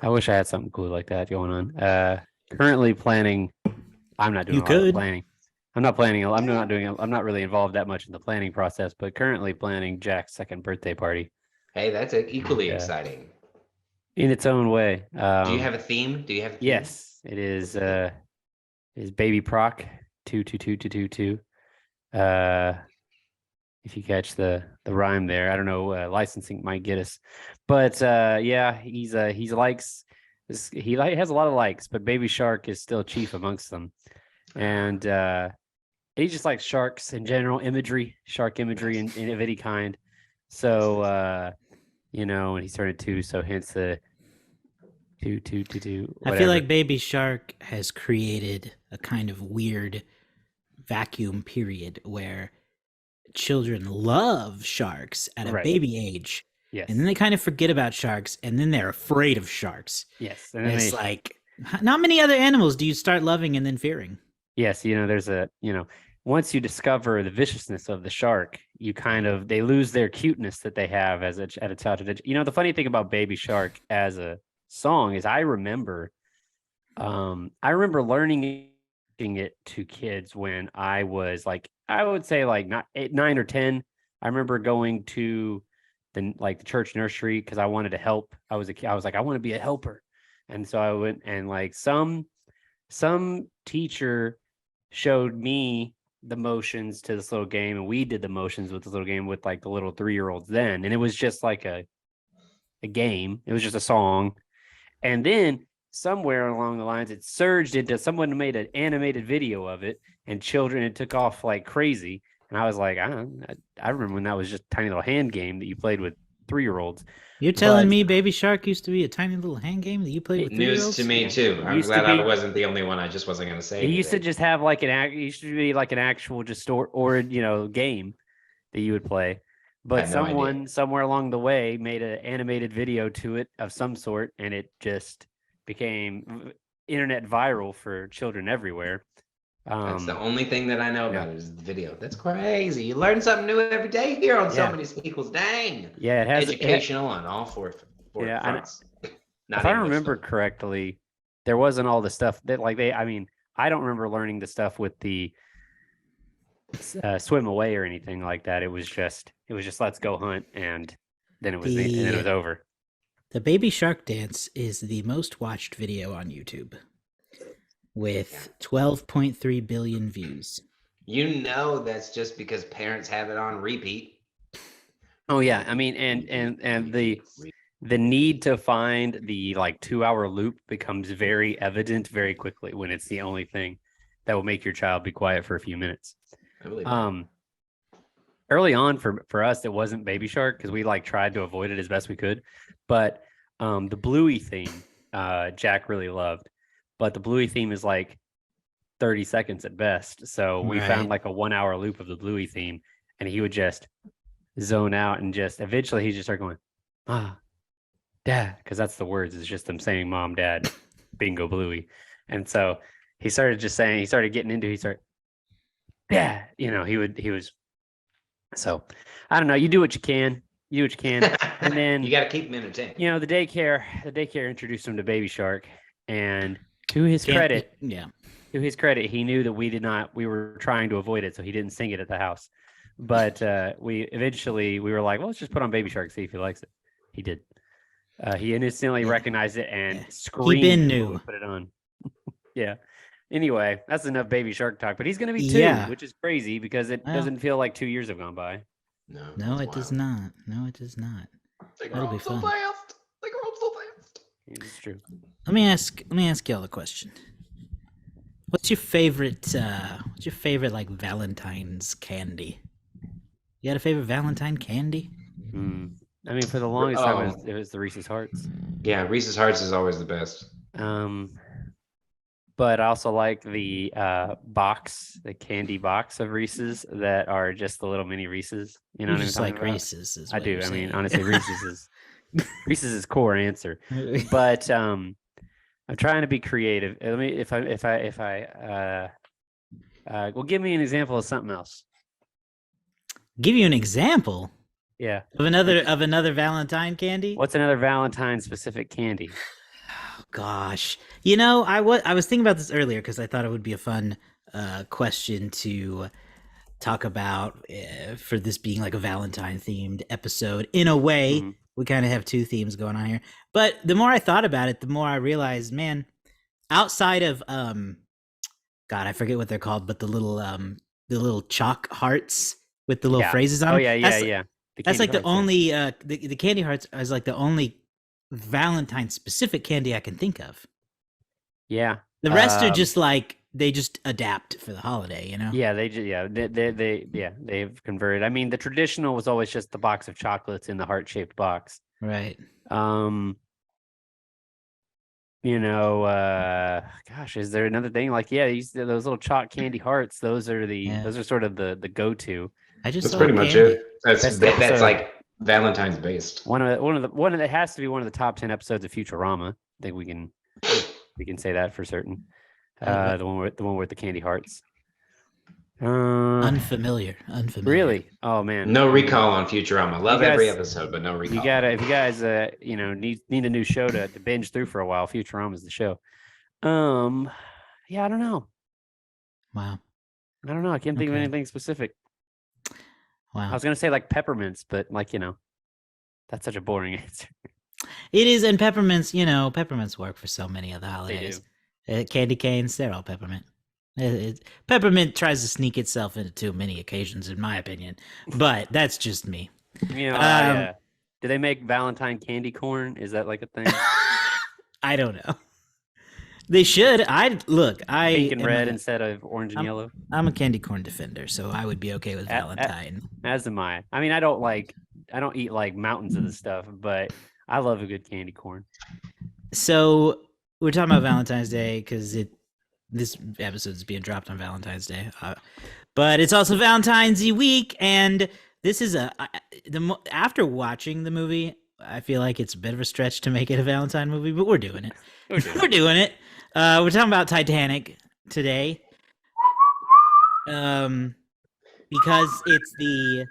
I wish I had something cool like that going on. Currently planning. I'm not doing You a lot of the could. planning. I'm not planning. I'm not doing. I'm not really involved that much in the planning process, but currently planning Jack's second birthday party. Hey, that's equally exciting. In its own way. Do you have a theme? Do you have a theme? Yes, it is. Is Baby Proc 2222222. If you catch the rhyme there, I don't know. Licensing might get us, but yeah, he likes. He has a lot of likes, but Baby Shark is still chief amongst them, and he just likes sharks in general, shark imagery of any kind. So and he started two, so hence the two. I feel like Baby Shark has created a kind of weird vacuum period where children love sharks at a baby age. Yes. And then they kind of forget about sharks, and then they're afraid of sharks. Yes. And it's like, not many other animals do you start loving and then fearing. Yes, there's once you discover the viciousness of the shark, they lose their cuteness that they have at a childhood. The funny thing about Baby Shark as a song is I remember learning it to kids when I was like, I would say like not 8, 9 or 10. I remember going to the church nursery because I wanted to help. I was like, I want to be a helper. And so I went, and like some teacher showed me the motions to this little game, and we did the motions with this little game with like the little 3-year-olds then. And it was just like a game. It was just a song. And then somewhere along the lines, it surged into someone made an animated video of it, and it took off like crazy. And I was like, I remember when that was just a tiny little hand game that you played with 3-year-olds. You're telling me Baby Shark used to be a tiny little hand game that you played with 3-year-olds? News to me too. I'm glad I wasn't the only one. I just wasn't going to say. It used to just have like it used to be like an actual just or game that you would play. But someone somewhere along the way made an animated video to it of some sort, and it just became internet viral for children everywhere. That's the only thing that I know about it is the video. That's crazy. You learn something new every day here on So Many Sequels. Dang. Yeah, it has educational on all four fronts. If I remember correctly, there wasn't all the stuff that I don't remember learning the stuff with the swim away or anything like that. It was just let's go hunt, and then it was over. The Baby Shark dance is the most watched video on YouTube, with 12.3 billion views. That's just because parents have it on repeat. Oh yeah, I mean, and the need to find the 2-hour loop becomes very evident very quickly when it's the only thing that will make your child be quiet for a few minutes. Early on for us, it wasn't Baby Shark because we tried to avoid it as best we could, but the Bluey theme, Jack really loved, but the Bluey theme is 30 seconds at best. So we found a 1-hour loop of the Bluey theme, and he would just zone out, and just eventually he just started going, Dad, because that's the words. It's just them saying Mom, Dad, Bingo, Bluey. And so he started getting into, yeah, he was. So I don't know. You do what you can. And then you got to keep him entertained. The daycare introduced him to Baby Shark, and to his credit, he knew that we were trying to avoid it, so he didn't sing it at the house. But we were like, well, let's just put on Baby Shark, see if he likes it. He did. He instantly recognized it and screamed. He been new. Put it on. Yeah. Anyway, that's enough Baby Shark talk. But he's going to be 2, which is crazy because it doesn't feel like 2 years have gone by. No, it does not. No, it does not. That'll be fun. It's true. Let me ask y'all a question. What's your favorite Valentine's candy? You got a favorite Valentine candy? I mean, for the longest time, it was the Reese's Hearts. Yeah, Reese's Hearts is always the best. But I also like the candy box of Reese's that are just the little mini Reese's. You know what I mean? Just like Reese's. Is what I do. I mean, honestly, Reese's is core answer. But I'm trying to be creative. Let me give me an example of something else. Give you an example? Yeah. Of another Valentine candy? What's another Valentine specific candy? gosh. I was thinking about this earlier because I thought it would be a fun question to talk about for this being like a Valentine themed episode. In a way, we kind of have two themes going on here. But the more I thought about it, the more I realized, man, outside of God, I forget what they're called, but the little chalk hearts with the little phrases on them. Yeah. That's like the only the candy hearts is like the only Valentine specific candy I can think of. Yeah. The rest are just like they just adapt for the holiday, Yeah, they've converted. I mean, the traditional was always just the box of chocolates in the heart-shaped box. Right. Gosh, is there another thing? Like, yeah, those little chalk candy hearts, those are sort of the go-to. That's pretty much it. That's like Valentine's based. One of it has to be one of the top 10 episodes of Futurama. I think we can say that for certain. The one with the candy hearts. Unfamiliar. Really? Oh man. No recall on Futurama. Love every episode, but no recall. If you guys need a new show to binge through for a while, Futurama's the show. Yeah, I don't know. Wow. I don't know. I can't think of anything specific. Wow. I was gonna say like peppermints, but that's such a boring answer. It is, and peppermints work for so many of the holidays. Candy canes, they're all peppermint. Peppermint tries to sneak itself into too many occasions, in my opinion, but that's just me. Do they make Valentine candy corn? Is that like a thing? I don't know. They should. Pink and red instead of orange and yellow. I'm a candy corn defender, so I would be okay with Valentine. As am I. I mean, I don't eat like mountains of the stuff, but I love a good candy corn. So we're talking about Valentine's Day because this episode is being dropped on Valentine's Day, but it's also Valentine's week, and this is after watching the movie, I feel like it's a bit of a stretch to make it a Valentine movie, but we're doing it. We're doing it. We're talking about Titanic today, because it's the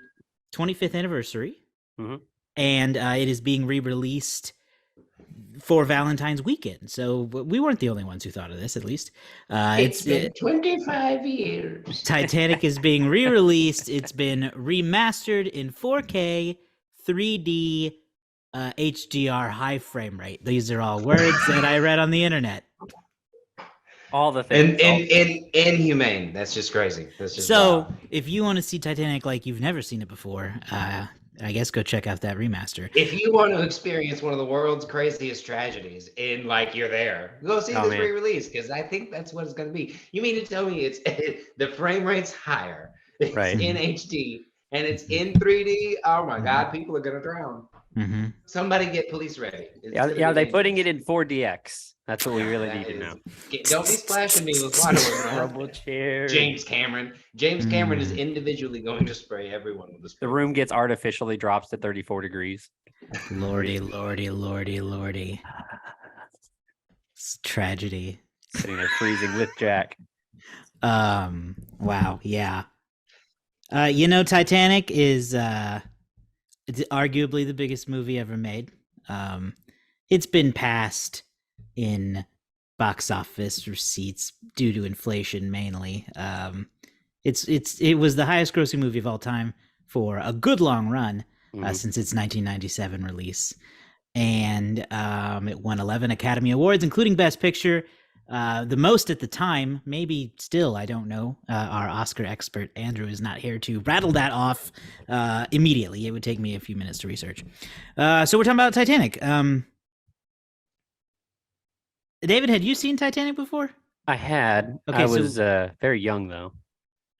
25th anniversary, and it is being re-released for Valentine's weekend. So we weren't the only ones who thought of this, at least. It's been 25 years. Titanic is being re-released. It's been remastered in 4K, 3D, HDR, high frame rate. These are all words that I read on the internet. All the things. And inhumane. That's just crazy. That's just wild. If you want to see Titanic like you've never seen it before, I guess go check out that remaster. If you want to experience one of the world's craziest tragedies in you're there, go see this re-release, because I think that's what it's going to be. You mean to tell me the frame rate's higher, it's in HD, and it's in 3D? Oh my God, people are going to drown. Somebody get police ready. Are they putting it in 4DX? That's what we really need to know. Don't be splashing me with water. Horrible chair. James Cameron is individually going to spray everyone with a spray. The room gets artificially drops to 34 degrees. Lordy. It's tragedy. Sitting there freezing with Jack. Wow. Yeah. Titanic is it's arguably the biggest movie ever made. It's been passed in box office receipts due to inflation mainly. It was the highest grossing movie of all time for a good long run since its 1997 release, and it won 11 Academy Awards, including Best Picture. The most at the time, maybe still, I don't know. Our Oscar expert Andrew is not here to rattle that off immediately. It would take me a few minutes to research. So we're talking about Titanic. David, had you seen Titanic before? I had. Okay, I was very young though.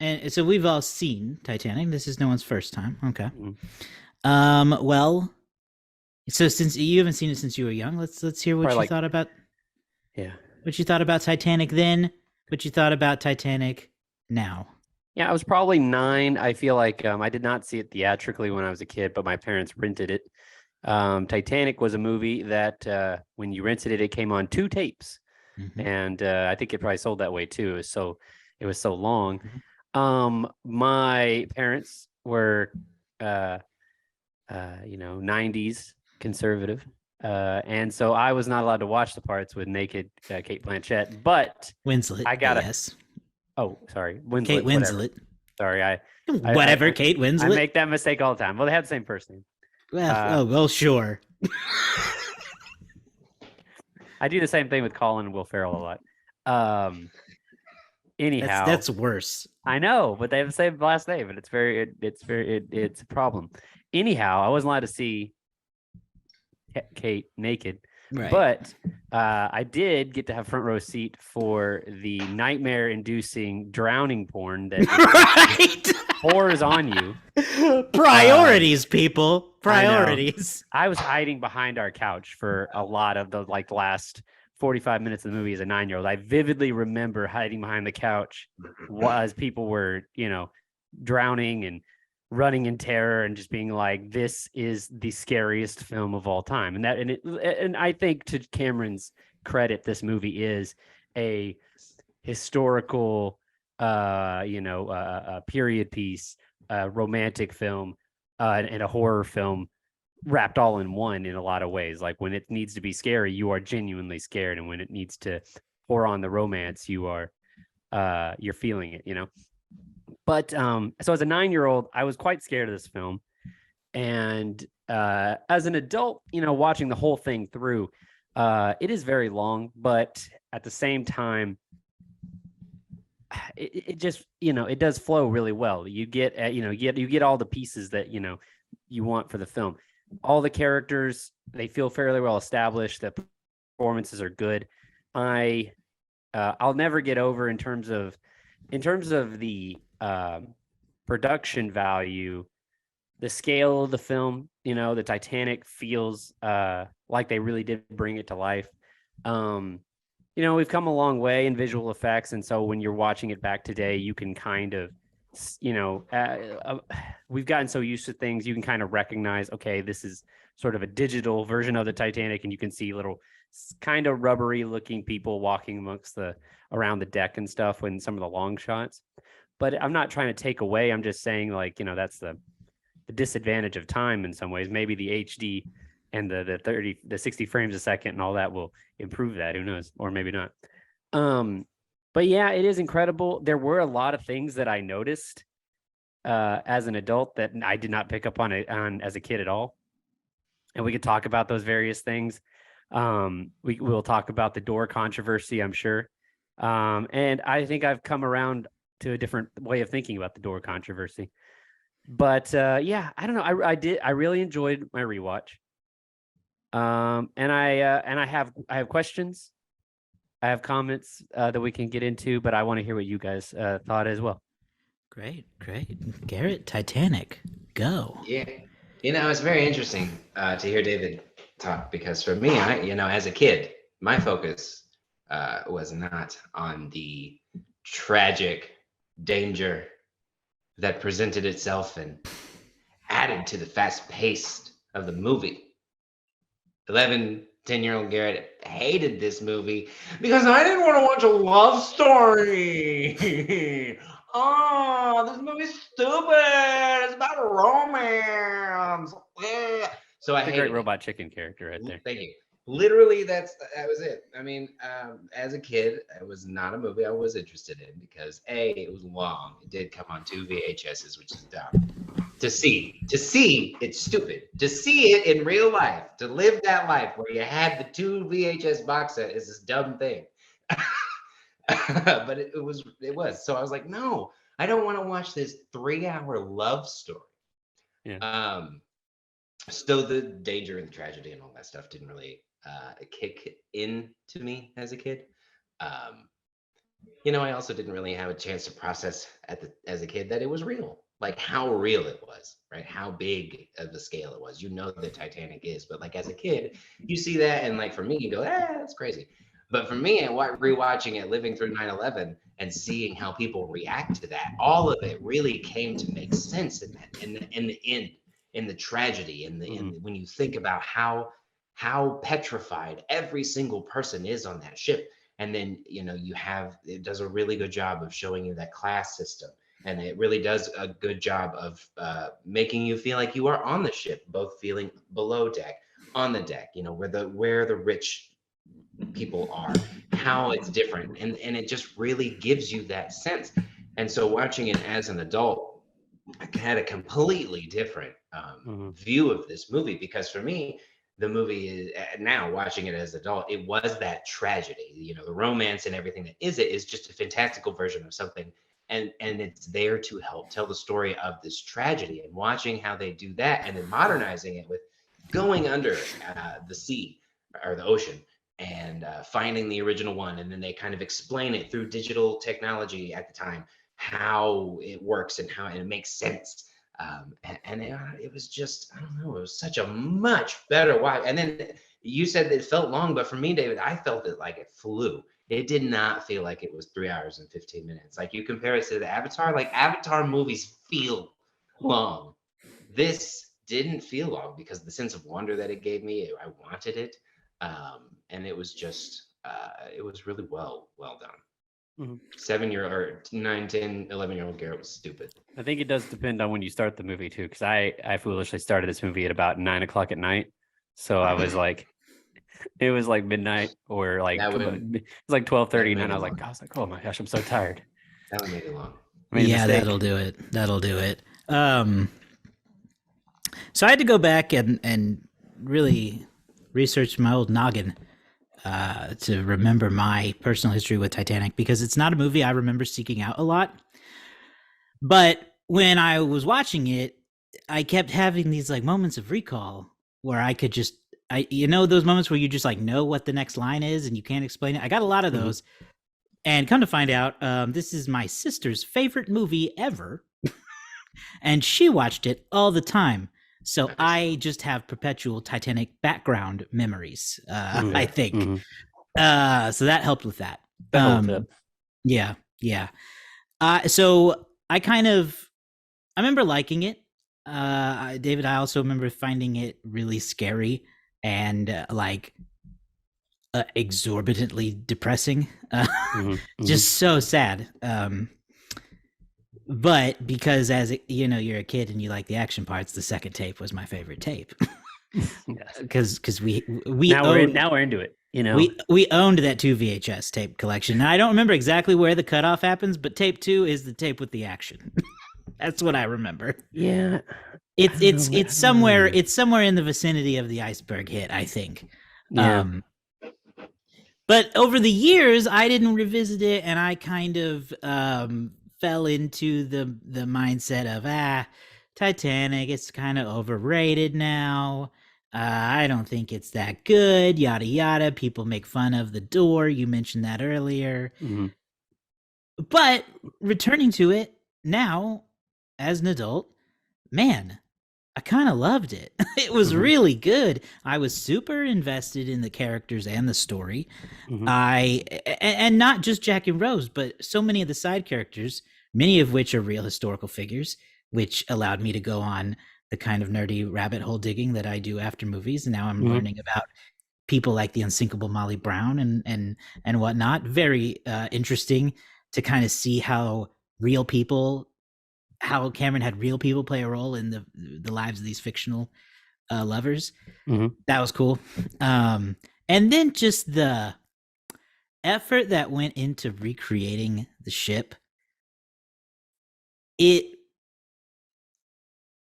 And so we've all seen Titanic. This is no one's first time. Okay. Well, so since you haven't seen it since you were young, let's hear what you thought about. Yeah. What you thought about Titanic then, what you thought about Titanic now. Yeah, I was probably 9. I feel like I did not see it theatrically when I was a kid, but my parents rented it. Titanic was a movie that when you rented it, it came on 2 tapes. And I think it probably sold that way too. It was so long. My parents were, 90s conservative. And so I was not allowed to watch the parts with naked Kate Blanchett, but Winslet. I got yes. Oh, sorry, Winslet. Kate Whatever. Winslet. Sorry, Whatever, Kate Winslet. I make that mistake all the time. Well, they have the same first name. Well, sure. I do the same thing with Colin and Will Ferrell a lot. Anyhow, that's worse. I know, but they have the same last name, and it's a problem. Anyhow, I wasn't allowed to see Kate naked, right. But I did get to have front row seat for the nightmare-inducing drowning porn that pours on you. Priorities, people. Priorities. I was hiding behind our couch for a lot of the last 45 minutes of the movie as a 9-year-old. I vividly remember hiding behind the couch as people were, drowning and running in terror and just being like, this is the scariest film of all time. And I think, to Cameron's credit, this movie is a historical a period piece, romantic film, and a horror film wrapped all in one in a lot of ways. Like, when it needs to be scary, you are genuinely scared, and when it needs to pour on the romance, you are you're feeling it, But so as a 9-year-old, I was quite scared of this film. And as an adult, watching the whole thing through, it is very long, but at the same time, it just, it does flow really well. You get, you get all the pieces that, you want for the film. All the characters, they feel fairly well established. The performances are good. I'll never get over in terms of the production value, the scale of the film. The Titanic feels like they really did bring it to life. We've come a long way in visual effects, and so when you're watching it back today, you can kind of, we've gotten so used to things, you can kind of recognize, okay, this is sort of a digital version of the Titanic, and you can see little kind of rubbery looking people walking around the deck and stuff when some of the long shots. But I'm not trying to take away. I'm just saying, that's the disadvantage of time in some ways. Maybe the HD and the 60 frames a second and all that will improve that. Who knows? Or maybe not. But yeah, it is incredible. There were a lot of things that I noticed as an adult that I did not pick up on as a kid at all. And we could talk about those various things. We'll talk about the door controversy, I'm sure. And I think I've come around to a different way of thinking about the door controversy. But yeah, I don't know. I really enjoyed my rewatch. And I have questions. I have comments that we can get into, but I want to hear what you guys thought as well. Great. Garrett, Titanic, go. Yeah. It's very interesting to hear David talk, because for me, as a kid, my focus was not on the tragic danger that presented itself and added to the fast pace of the movie. 10-year-old Garrett hated this movie because I didn't want to watch a love story. Oh, this movie's stupid. It's about romance. So I hated a great Robot Chicken character right there. Thank you. Literally, that was it. I mean, as a kid, it was not a movie I was interested in because it was long. It did come on 2 VHSs, which is dumb. To see, it's stupid. To see it in real life, to live that life where you had the 2 VHS box set is this dumb thing. But it was. So I was like, no, I don't want to watch this 3-hour love story. Yeah. So the danger and the tragedy and all that stuff didn't really kick in to me as a kid. I also didn't really have a chance to process as a kid that it was real, like how real it was, right? How big of the scale it was. The Titanic is, but as a kid, you see that, and for me, you go, that's crazy. But for me, rewatching it, living through 9/11, and seeing how people react to that, all of it really came to make sense in the end. In the tragedy, when you think about how petrified every single person is on that ship, and then it does a really good job of showing you that class system, and it really does a good job of making you feel like you are on the ship, both feeling below deck, on the deck, you know, where the rich people are, how it's different, and it just really gives you that sense. And so watching it as an adult, I had a completely different view of this movie, because for me, the movie is, now watching it as an adult, it was that tragedy, you know, the romance and everything that is just a fantastical version of something, and it's there to help tell the story of this tragedy. And watching how they do that and then modernizing it with going under the sea or the ocean, and finding the original one, and then they kind of explain it through digital technology at the time, how it works and how it makes sense. And it was just, I don't know, it was such a much better watch. And then you said that it felt long, but for me, David, I felt it like it flew. It did not feel like it was 3 hours and 15 minutes. Like, you compare it to the Avatar, like Avatar movies feel long. This didn't feel long because the sense of wonder that it gave me, I wanted it. And it was just, it was really well done. 7-year or 9, 10, 11-year-old Garrett was stupid. I think it does depend on when you start the movie too, because I foolishly started this movie at about 9 o'clock at night, so I was like, it was like midnight, or like it was like 12:30, and I was like, oh my gosh, I'm so tired. That would make it long. Yeah, that'll do it. That'll do it. So I had to go back and really research my old noggin to remember my personal history with Titanic, because it's not a movie I remember seeking out a lot. But when I was watching it, I kept having these like moments of recall where I could just, you know, those moments where you just like know what the next line is and you can't explain it. I got a lot of those. And come to find out, this is my sister's favorite movie ever. And she watched it all the time. So I just have perpetual Titanic background memories, I think. So that helped with that. Yeah. So I remember liking it. David, I also remember finding it really scary and exorbitantly depressing. Just so sad. But because, as you know, you're a kid and you like the action parts, the second tape was my favorite tape. Because we now we're into it. You know, we owned that 2 VHS tape collection. Now, I don't remember exactly where the cutoff happens, but tape 2 is the tape with the action. That's what I remember. Yeah, it's somewhere in the vicinity of the iceberg hit, I think. Yeah. But over the years, I didn't revisit it, and I kind of fell into the mindset of Titanic, it's kind of overrated now. I don't think it's that good, yada yada. People make fun of the door. You mentioned that earlier. But returning to it now as an adult, man, I kind of loved it. It was really good. I was super invested in the characters and the story. And not just Jack and Rose, but so many of the side characters, many of which are real historical figures, which allowed me to go on the kind of nerdy rabbit hole digging that I do after movies. And now I'm learning about people like the unsinkable Molly Brown and whatnot. Very interesting to kind of see how Cameron had real people play a role in the lives of these fictional lovers. That was cool. And then just the effort that went into recreating the ship. It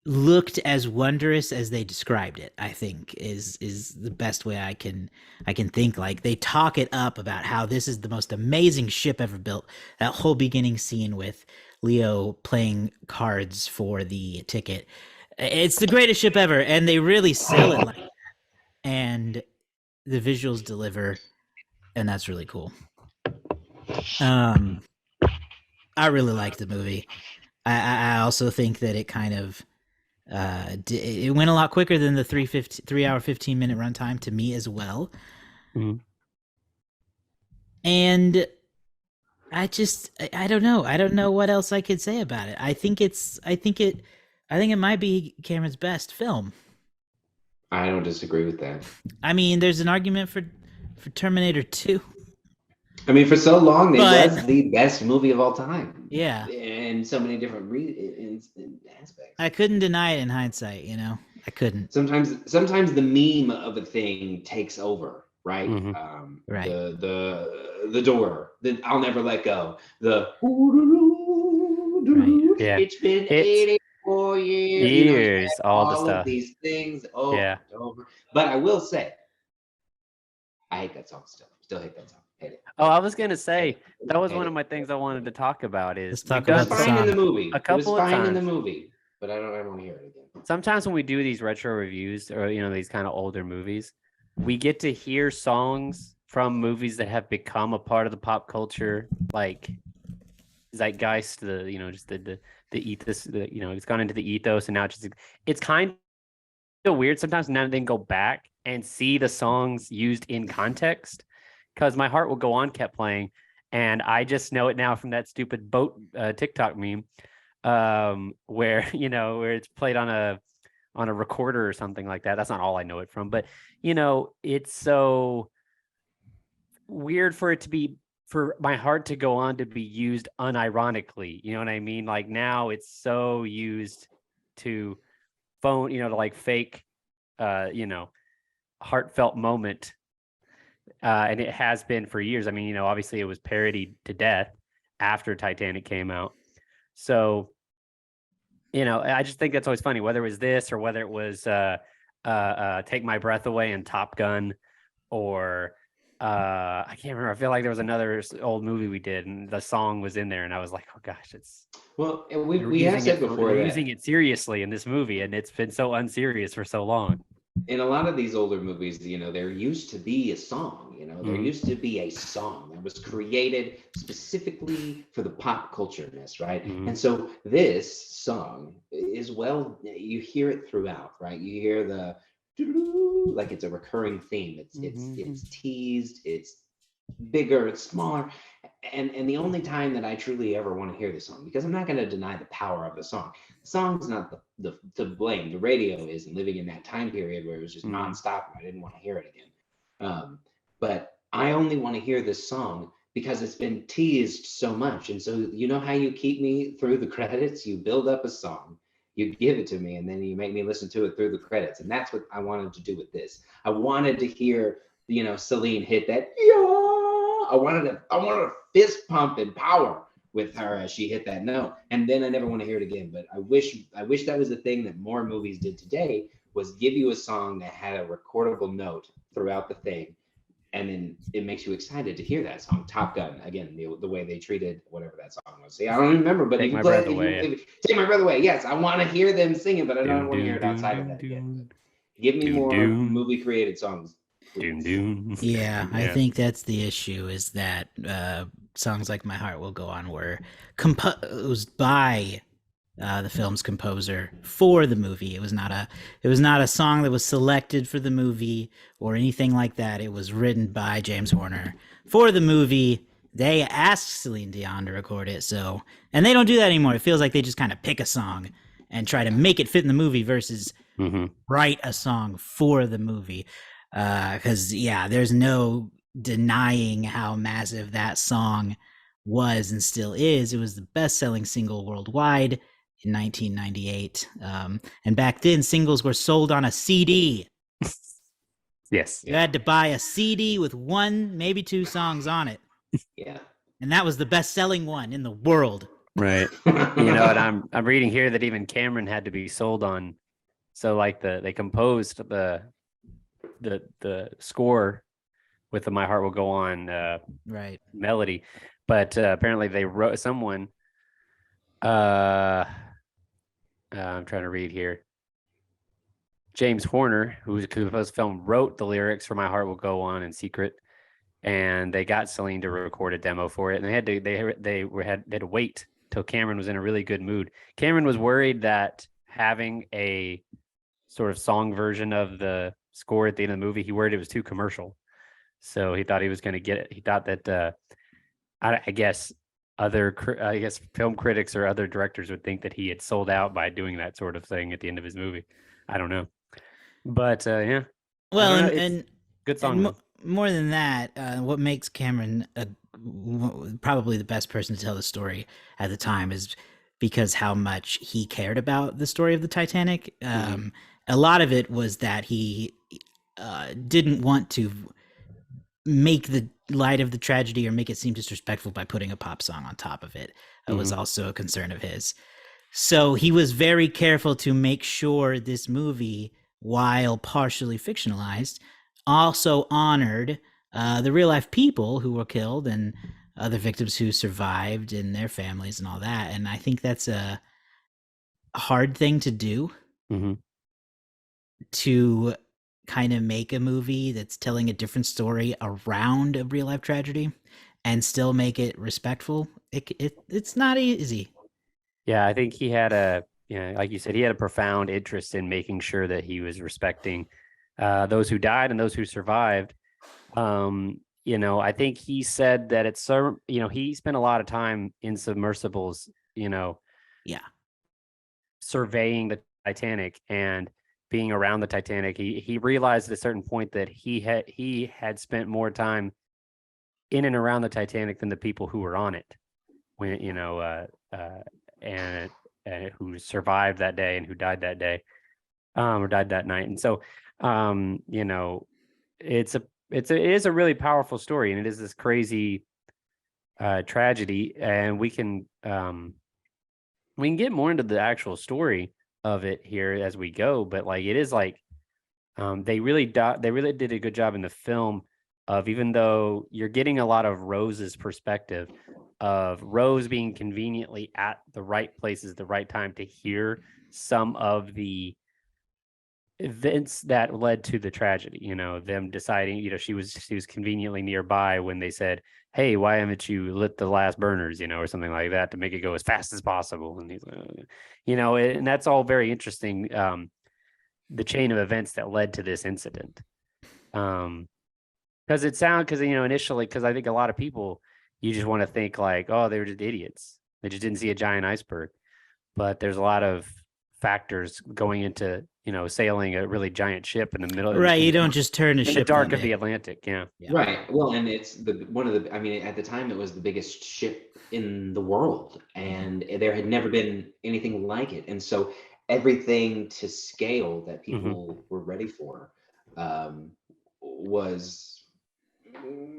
looked as wondrous as they described it, I think is the best way I can think. Like, they talk it up about how this is the most amazing ship ever built. That whole beginning scene with Leo playing cards for the ticket. It's the greatest ship ever. And they really sell it like that. And the visuals deliver. And that's really cool. I really liked the movie. I also think that it kind of it went a lot quicker than the 3 hour 15-minute runtime to me as well. And I don't know what else I could say about it. I think it might be Cameron's best film. I don't disagree with that. I mean, there's an argument for Terminator 2. I mean, for so long, it was the best movie of all time. Yeah. In so many different aspects. I couldn't deny it in hindsight, you know? I couldn't. Sometimes the meme of a thing takes over, right? Right. The door, the I'll never let go. The Yeah. it's been It's 84 years. years, all the all of stuff. these things over Yeah. and over. But I will say, I hate that song still. Still hate that song. Hate it. Oh, I was gonna say that was one of my things I wanted to talk about. Let's Is talk we've It was done about the fine in the song. movie. a It was couple of fine in the times. movie, but I don't ever want to hear it again. Sometimes when we do these retro reviews or these kind of older movies, we get to hear songs from movies that have become a part of the pop culture, like zeitgeist, just the ethos, it's gone into the ethos, and now it's kind of weird sometimes now then go back and see the songs used in context, because My Heart Will Go On kept playing, and I just know it now from that stupid boat TikTok meme, where where it's played on a recorder or something like that. That's not all I know it from, but it's so weird for My Heart to Go On to be used unironically. You know what I mean? Like now it's so used to phone, to like fake, heartfelt moment. And it has been for years. I mean, obviously it was parodied to death after Titanic came out. So, I just think that's always funny, whether it was this or whether it was Take My Breath Away and Top Gun, or I can't remember. I feel like there was another old movie we did and the song was in there and I was like, oh gosh, Well, we have said before we're that using it seriously in this movie, and it's been so unserious for so long. in a lot of these older movies, there used to be a song, there used to be a song that was created specifically for the pop culture-ness, right? And so this song is, well, you hear it throughout, right? You hear the like it's a recurring theme. It's teased, it's bigger, it's smaller. And the only time that I truly ever want to hear the song, because I'm not going to deny the power of the song. The song's not the to blame. The radio is, and living in that time period where it was just nonstop and I didn't want to hear it again. But I only want to hear this song because it's been teased so much. And so how you keep me through the credits? You build up a song, you give it to me, and then you make me listen to it through the credits. And that's what I wanted to do with this. I wanted to hear, Celine hit that, yeah. I wanted a fist pump and power with her as she hit that note. And then I never want to hear it again. But I wish that was the thing that more movies did today, was give you a song that had a recordable note throughout the thing. And then it makes you excited to hear that song. Top Gun, again, the way they treated whatever that song was. See, I don't remember, but Take My Breath Away. Take My Breath Away. Yes, I want to hear them sing it, but I don't want to hear it outside of that again. Give me more movie created songs. Yeah, I think that's the issue, is that songs like My Heart Will Go On were composed by the film's composer for the movie. It was not a song that was selected for the movie or anything like that. It was written by James Horner for the movie. They asked Celine Dion to record it, and they don't do that anymore. It feels like they just kind of pick a song and try to make it fit in the movie versus write a song for the movie. Because there's no denying how massive that song was and still is. It was the best-selling single worldwide in 1998, and back then singles were sold on a CD. Yes, you had to buy a CD with one, maybe two songs on it. Yeah, and that was the best-selling one in the world. Right. And I'm reading here that even Cameron had to be sold on. So like they composed the score with the My Heart Will Go On right melody, but apparently they wrote someone. I'm trying to read here. James Horner, who composed the film, wrote the lyrics for My Heart Will Go On in secret, and they got Celine to record a demo for it, and they had to wait till Cameron was in a really good mood. Cameron was worried that having a sort of song version of the score at the end of the movie, he worried it was too commercial. So he thought he was going to get it. He thought that, I guess film critics or other directors would think that he had sold out by doing that sort of thing at the end of his movie. I don't know. But, yeah. Well, and good song. And more than that, what makes Cameron probably the best person to tell the story at the time is because how much he cared about the story of the Titanic. a lot of it was that he didn't want to make the light of the tragedy or make it seem disrespectful by putting a pop song on top of it. That was also a concern of his. So he was very careful to make sure this movie, while partially fictionalized, also honored the real life people who were killed and other victims who survived and their families and all that. And I think that's a hard thing to do, to kind of make a movie that's telling a different story around a real life tragedy and still make it respectful. It's not easy. Yeah, I think he had like you said, he had a profound interest in making sure that he was respecting those who died and those who survived. I think he said that he spent a lot of time in submersibles, surveying the Titanic and being around the Titanic. He realized at a certain point that he had spent more time in and around the Titanic than the people who were on it, when and who survived that day and who died that day, or died that night. And so, it is a really powerful story, and it is this crazy tragedy, and we can get more into the actual story of it here as we go. But like, it is like, they really did a good job in the film of, even though you're getting a lot of Rose's perspective of Rose being conveniently at the right places at the right time to hear some of the events that led to the tragedy, them deciding, she was conveniently nearby when they said, hey, why haven't you lit the last burners, or something like that, to make it go as fast as possible. And he's like, and that's all very interesting. The chain of events that led to this incident. Because initially, because I think a lot of people, you just want to think like, oh, they were just idiots. They just didn't see a giant iceberg. But there's a lot of factors going into, sailing a really giant ship in the middle. Right. You don't just turn a ship in the dark of the Atlantic. Yeah. Right. Well, and it's at the time it was the biggest ship in the world, and there had never been anything like it. And so everything to scale that people were ready for was,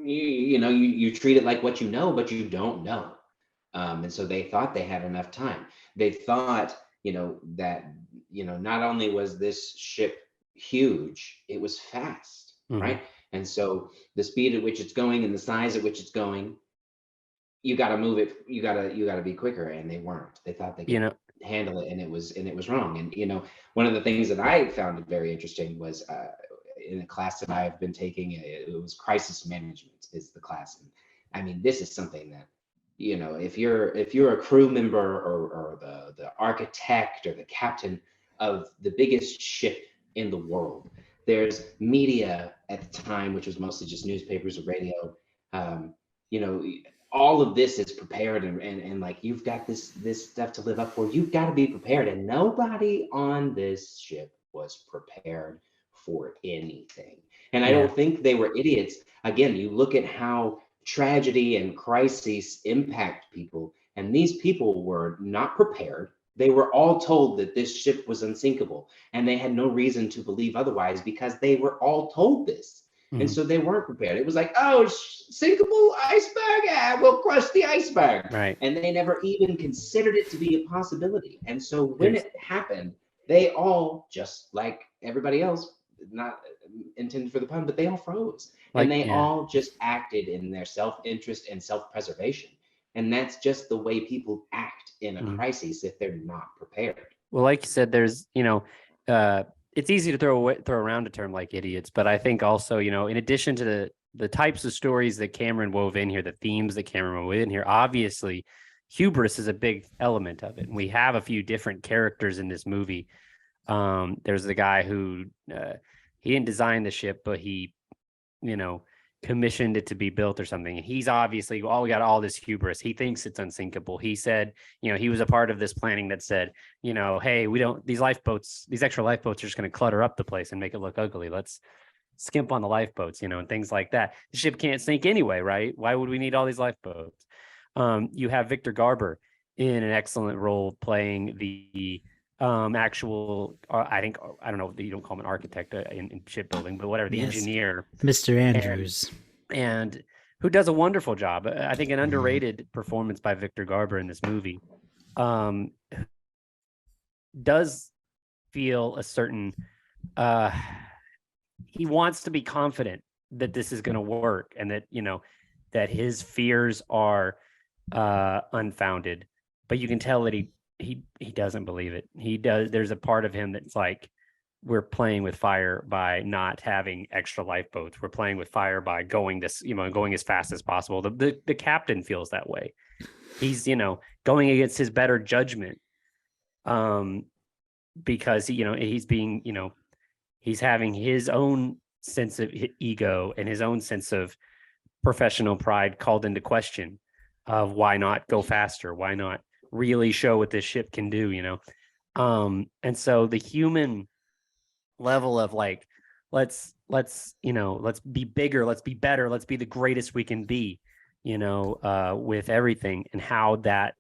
you treat it like what you know, but you don't know. And so they thought they had enough time. They thought, that, not only was this ship huge, it was fast, right? And so the speed at which it's going and the size at which it's going, you got to move it. You got to be quicker. And they weren't. They thought they could handle it, and it was wrong. And one of the things that I found very interesting was in a class that I've been taking. It was crisis management is the class, and I mean, this is something that, if you're a crew member or the architect or the captain of the biggest ship in the world, there's media at the time, which was mostly just newspapers or radio. All of this is prepared, and like, you've got this stuff to live up for. You've got to be prepared, and nobody on this ship was prepared for anything. And I don't think they were idiots. Again, you look at how tragedy and crises impact people, and these people were not prepared. They were all told that this ship was unsinkable, and they had no reason to believe otherwise, because they were all told this. And so they weren't prepared. It was like, oh, sinkable iceberg, yeah, we'll crush the iceberg. Right. And they never even considered it to be a possibility. And so when it happened, they all, just like everybody else, not intended for the pun, but they all froze. And they all just acted in their self-interest and self-preservation. And that's just the way people act in a crisis if they're not prepared. Well, like you said, there's, it's easy to throw around a term like idiots, but I think also, in addition to the types of stories that Cameron wove in here, the themes that Cameron wove in here, obviously hubris is a big element of it. And we have a few different characters in this movie. There's the guy who he didn't design the ship, but he, commissioned it to be built or something. And he's obviously, we got all this hubris. He thinks it's unsinkable. He said, he was a part of this planning that said, hey, these extra lifeboats are just going to clutter up the place and make it look ugly. Let's skimp on the lifeboats, and things like that. The ship can't sink anyway, right? Why would we need all these lifeboats? You have Victor Garber in an excellent role playing the actual, I think, I don't know, you don't call him an architect in shipbuilding, but whatever, the Yes, engineer, Mr. and Andrews. and who does a wonderful job. I think an Mhm. underrated performance by Victor Garber in this movie. Um, does feel a certain he wants to be confident that this is going to work, and that, that his fears are unfounded, but you can tell that he doesn't believe it. He does. There's a part of him that's like, we're playing with fire by not having extra lifeboats. We're playing with fire by going going as fast as possible. The captain feels that way. He's, going against his better judgment, because he's being, he's having his own sense of ego and his own sense of professional pride called into question, of why not go faster? Why not really show what this ship can do? And so the human level of like, let's be bigger, let's be better, let's be the greatest we can be, with everything, and how that,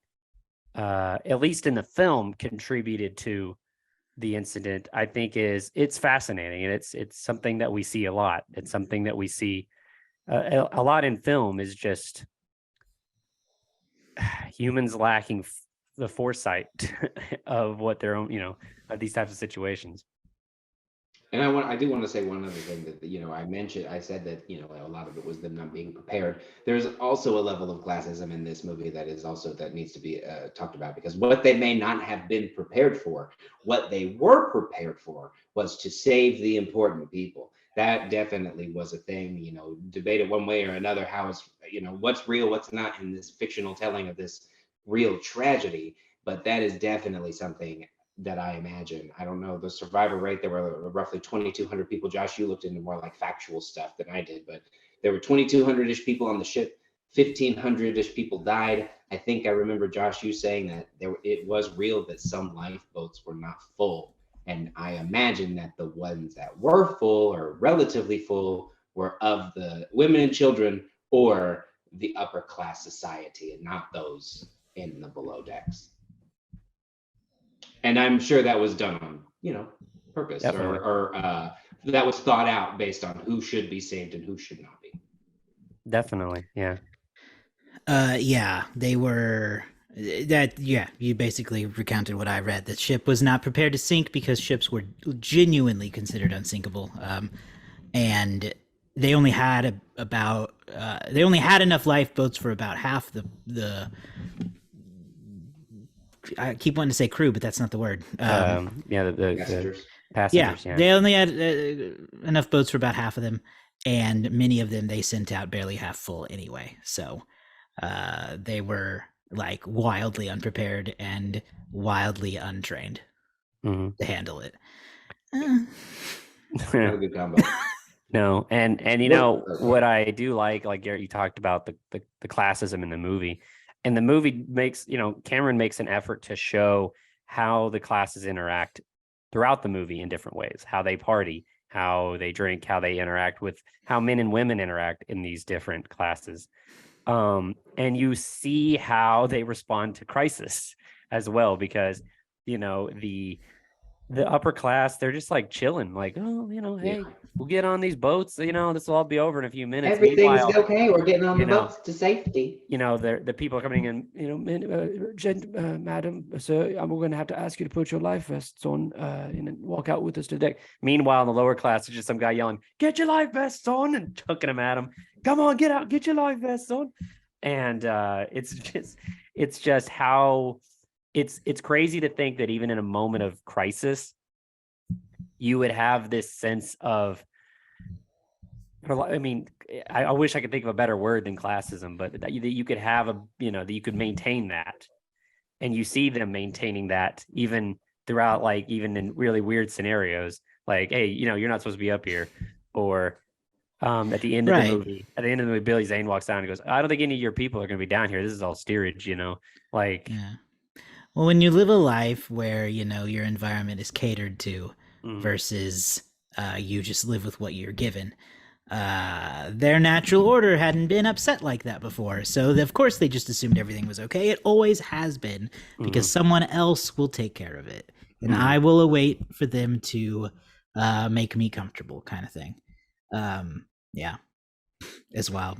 at least in the film, contributed to the incident, I think it's fascinating, and it's something that we see a lot. It's something that we see a lot in film, is just humans lacking the foresight of what their own, of these types of situations. And I do want to say one other thing that, I said that, a lot of it was them not being prepared. There's also a level of classism in this movie that needs to be talked about, because what they may not have been prepared for, what they were prepared for was to save the important people. That definitely was a thing, debated one way or another, how it's, what's real, what's not in this fictional telling of this real tragedy. But that is definitely something that I imagine. I don't know the survivor rate. There were roughly 2,200 people. Josh, you looked into more like factual stuff than I did, but there were 2,200-ish people on the ship. 1,500-ish people died. I think I remember, Josh, you saying that it was real that some lifeboats were not full. And I imagine that the ones that were full or relatively full were of the women and children, or the upper class society, and not those in the below decks. And I'm sure that was done on, purpose, Definitely. or that was thought out based on who should be saved and who should not be. Definitely, yeah. Yeah, they were that. Yeah, you basically recounted what I read. The ship was not prepared to sink because ships were genuinely considered unsinkable, and they only had they only had enough lifeboats for about half the. I keep wanting to say crew, but that's not the word. Passengers. The passengers. Yeah, they only had enough boats for about half of them, and many of them they sent out barely half full anyway. So they were like wildly unprepared and wildly untrained to handle it. Not a good combo. No, and what I do like Garrett, you talked about the classism in the movie, and the movie makes, Cameron makes an effort to show how the classes interact throughout the movie in different ways, how they party, how they drink, how they interact with, how men and women interact in these different classes. And you see how they respond to crisis as well, because, the upper class, they're just like chilling, like, oh, hey, we'll get on these boats, this will all be over in a few minutes. Everything's Meanwhile, okay. We're getting on the boats to safety. the people are coming in, madam, sir, I'm going to have to ask you to put your life vests on and walk out with us to the deck. Meanwhile, in the lower class, there's just some guy yelling, get your life vests on, and chucking them at him. Come on, get out, get your life vests on. And it's just how it's crazy to think that even in a moment of crisis, you would have this sense of, I mean, I wish I could think of a better word than classism, but that you could have that you could maintain that. And you see them maintaining that even throughout, like, even in really weird scenarios, like, hey, you're not supposed to be up here. Or at the end of the movie, Billy Zane walks down and goes, I don't think any of your people are going to be down here. This is all steerage, like. Yeah. Well, when you live a life where, your environment is catered to versus you just live with what you're given, their natural order hadn't been upset like that before. So, of course, they just assumed everything was okay. It always has been, because someone else will take care of it. and I will await for them to make me comfortable, kind of thing. Yeah, as well.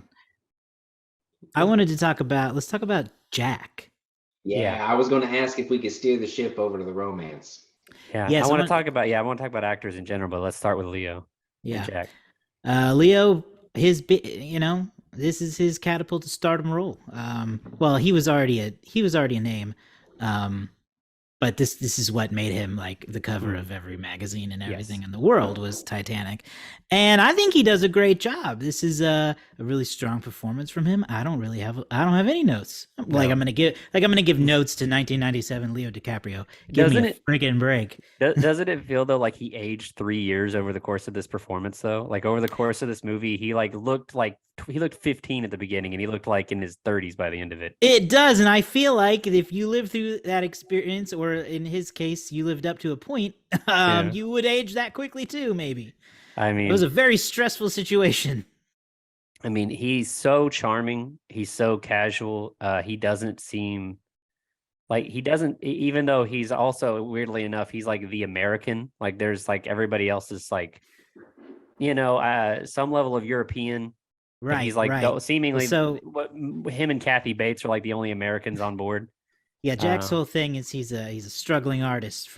I wanted to talk about. Let's talk about Jack. Yeah, I was going to ask if we could steer the ship over to the romance. Yeah, Yes, I want to talk about actors in general, but let's start with Leo. Yeah, and Jack. Leo, this is his catapult to stardom role. Well, he was already a name, but this is what made him like the cover of every magazine and everything in the world was Titanic, and I think he does a great job. This is a really strong performance from him. I don't have any notes. Like I'm gonna give notes to 1997 Leo DiCaprio. Give me a freaking break. Doesn't it feel though like he aged 3 years over the course of this performance though? Like over the course of this movie, he looked 15 at the beginning and he looked like in his 30s by the end of it. It does, and I feel like if you live through that experience, or in his case, you lived up to a point, you would age that quickly too. Maybe. I mean, it was a very stressful situation. I mean, he's so charming. He's so casual. He doesn't seem like even though he's also weirdly enough, he's like the American. Like there's like everybody else is like, some level of European. Right. He's like seemingly him and Kathy Bates are like the only Americans on board. Yeah, Jack's whole thing is he's a struggling artist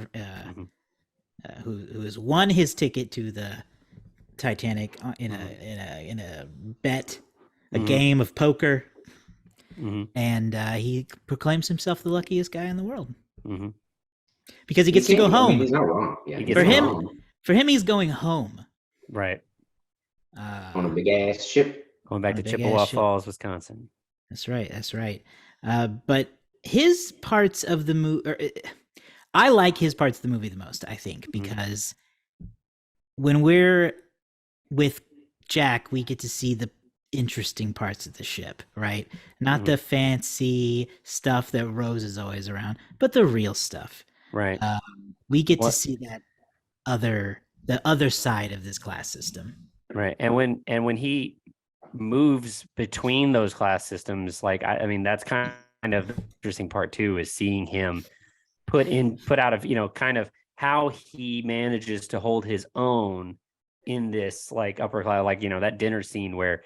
who has won his ticket to the Titanic in a bet, a game of poker, and he proclaims himself the luckiest guy in the world because he gets to go home. I mean, he's not wrong. Yeah, for him, he's going home. Right. On a big ass ship. Going back to Chippewa Falls, Wisconsin. That's right. But his parts of the movie, I like his parts of the movie the most, I think, because when we're with Jack, we get to see the interesting parts of the ship, right? Not the fancy stuff that Rose is always around, but the real stuff. Right. We get to see the other side of this class system. Right. And when he moves between those class systems, like I mean that's kind of the interesting part too, is seeing him put out of kind of how he manages to hold his own in this like upper class, like that dinner scene where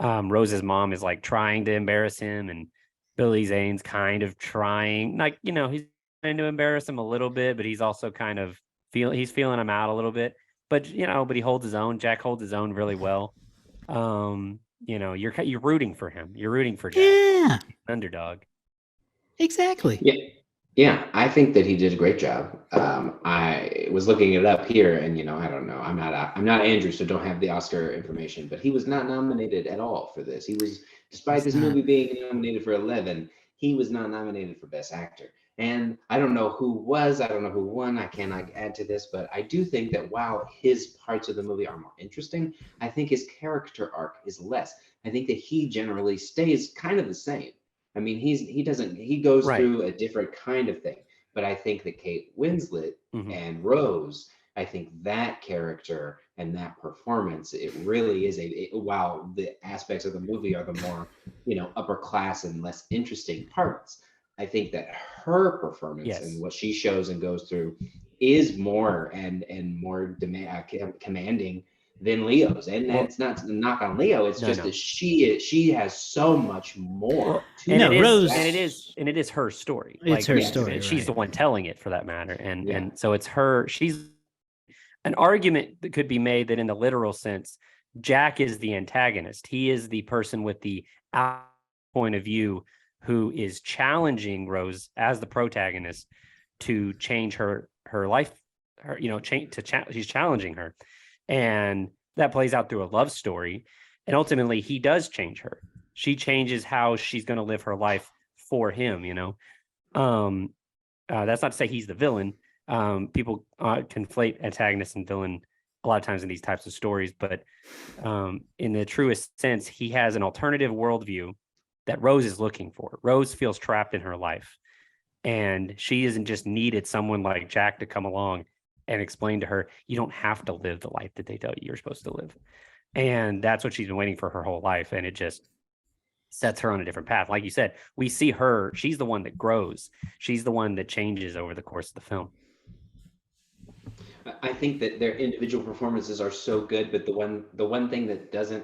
Rose's mom is like trying to embarrass him and Billy Zane's kind of trying, like he's trying to embarrass him a little bit, but he's also kind of feeling him out a little bit, but but he holds his own. Jack holds his own really well. You're rooting for him. You're rooting for Jack. Yeah. Underdog. Exactly. Yeah. I think that he did a great job. I was looking it up here, and I don't know. I'm not Andrew, so don't have the Oscar information. But he was not nominated at all for this. He was, despite this movie being nominated for 11, he was not nominated for Best Actor. And I don't know who was. I don't know who won. I cannot add to this, but I do think that while his parts of the movie are more interesting, I think his character arc is less. I think that he generally stays kind of the same. I mean, he goes through a different kind of thing. But I think that Kate Winslet and Rose, I think that character and that performance, it really is while the aspects of the movie are the more, upper class and less interesting parts, I think that her performance and what she shows and goes through is more and more commanding than Leo's. And that's not a knock on Leo. It's that she has so much more. It is her story. It's her story. She's the one telling it, for that matter. And so it's her. She's an argument that could be made that in the literal sense, Jack is the antagonist. He is the person with the point of view who is challenging Rose as the protagonist to change her life. She's challenging her, and that plays out through a love story. And ultimately, he does change her. She changes how she's going to live her life for him. That's not to say he's the villain. People conflate antagonist and villain a lot of times in these types of stories, but in the truest sense, he has an alternative worldview that Rose is looking for. Rose feels trapped in her life, and she isn't just needed someone like Jack to come along and explain to her, you don't have to live the life that they tell you you're supposed to live. And that's what she's been waiting for her whole life. And it just sets her on a different path. Like you said, we see her, she's the one that grows. She's the one that changes over the course of the film. I think that their individual performances are so good, but the one thing that doesn't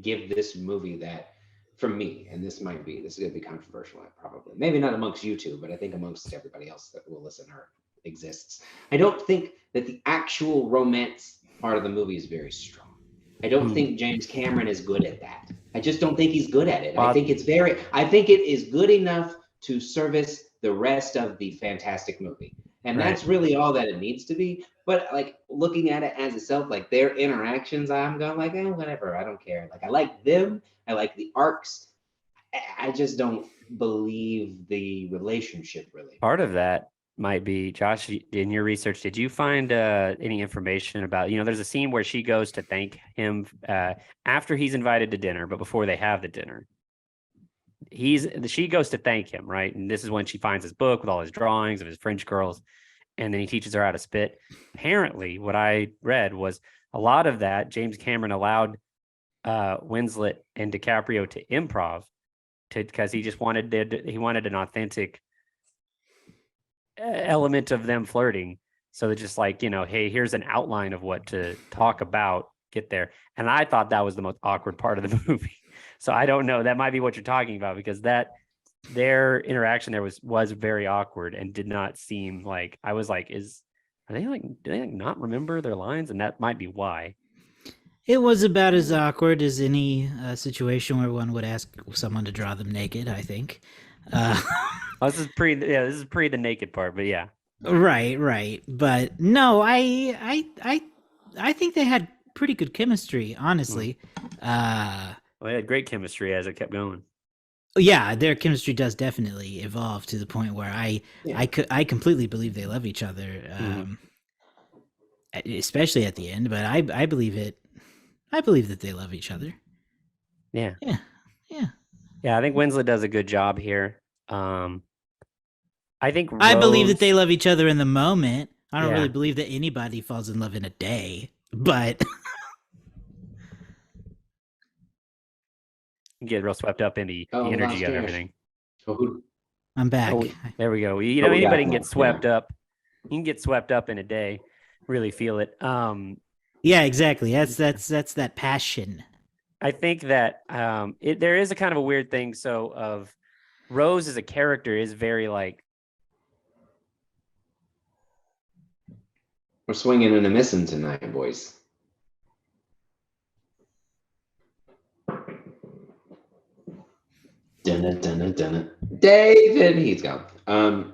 give this movie that, for me, and this is going to be controversial, probably, maybe not amongst you two, but I think amongst everybody else that will listen or exists. I don't think that the actual romance part of the movie is very strong. I don't think James Cameron is good at that. I just don't think he's good at it. I think it is good enough to service the rest of the fantastic movie. And that's really all that it needs to be. But like looking at it as itself, like their interactions, I'm going like, whatever, I don't care. Like I like them, I like the arcs. I just don't believe the relationship really. Part of that might be, Josh, in your research, did you find any information about, there's a scene where she goes to thank him after he's invited to dinner, but before they have the dinner. She goes to thank him, right? And this is when she finds his book with all his drawings of his French girls, and then he teaches her how to spit. Apparently, what I read was a lot of that James Cameron allowed Winslet and DiCaprio to improv because he just wanted an authentic element of them flirting. So it's just like, hey, here's an outline of what to talk about, get there. And I thought that was the most awkward part of the movie. So I don't know. That might be what you're talking about, because their interaction there was very awkward and did not seem like, I was like, do they not remember their lines? And that might be why. It was about as awkward as any situation where one would ask someone to draw them naked, I think. This is pre the naked part, but yeah. Right. But no, I think they had pretty good chemistry, honestly. They had great chemistry as it kept going. Yeah, their chemistry does definitely evolve to the point where I completely believe they love each other, especially at the end. But I believe it. I believe that they love each other. Yeah. I think Winslet does a good job here. I think I believe that they love each other in the moment. I don't really believe that anybody falls in love in a day, but get real swept up in the energy of everything. I'm back. Oh, there we go. Anybody can get swept up. You can get swept up in a day, really feel it. Yeah, exactly. That's that passion. I think that there is a kind of a weird thing. So of Rose as a character is very like, we're swinging and a missing tonight, boys. Dun. David, he's gone.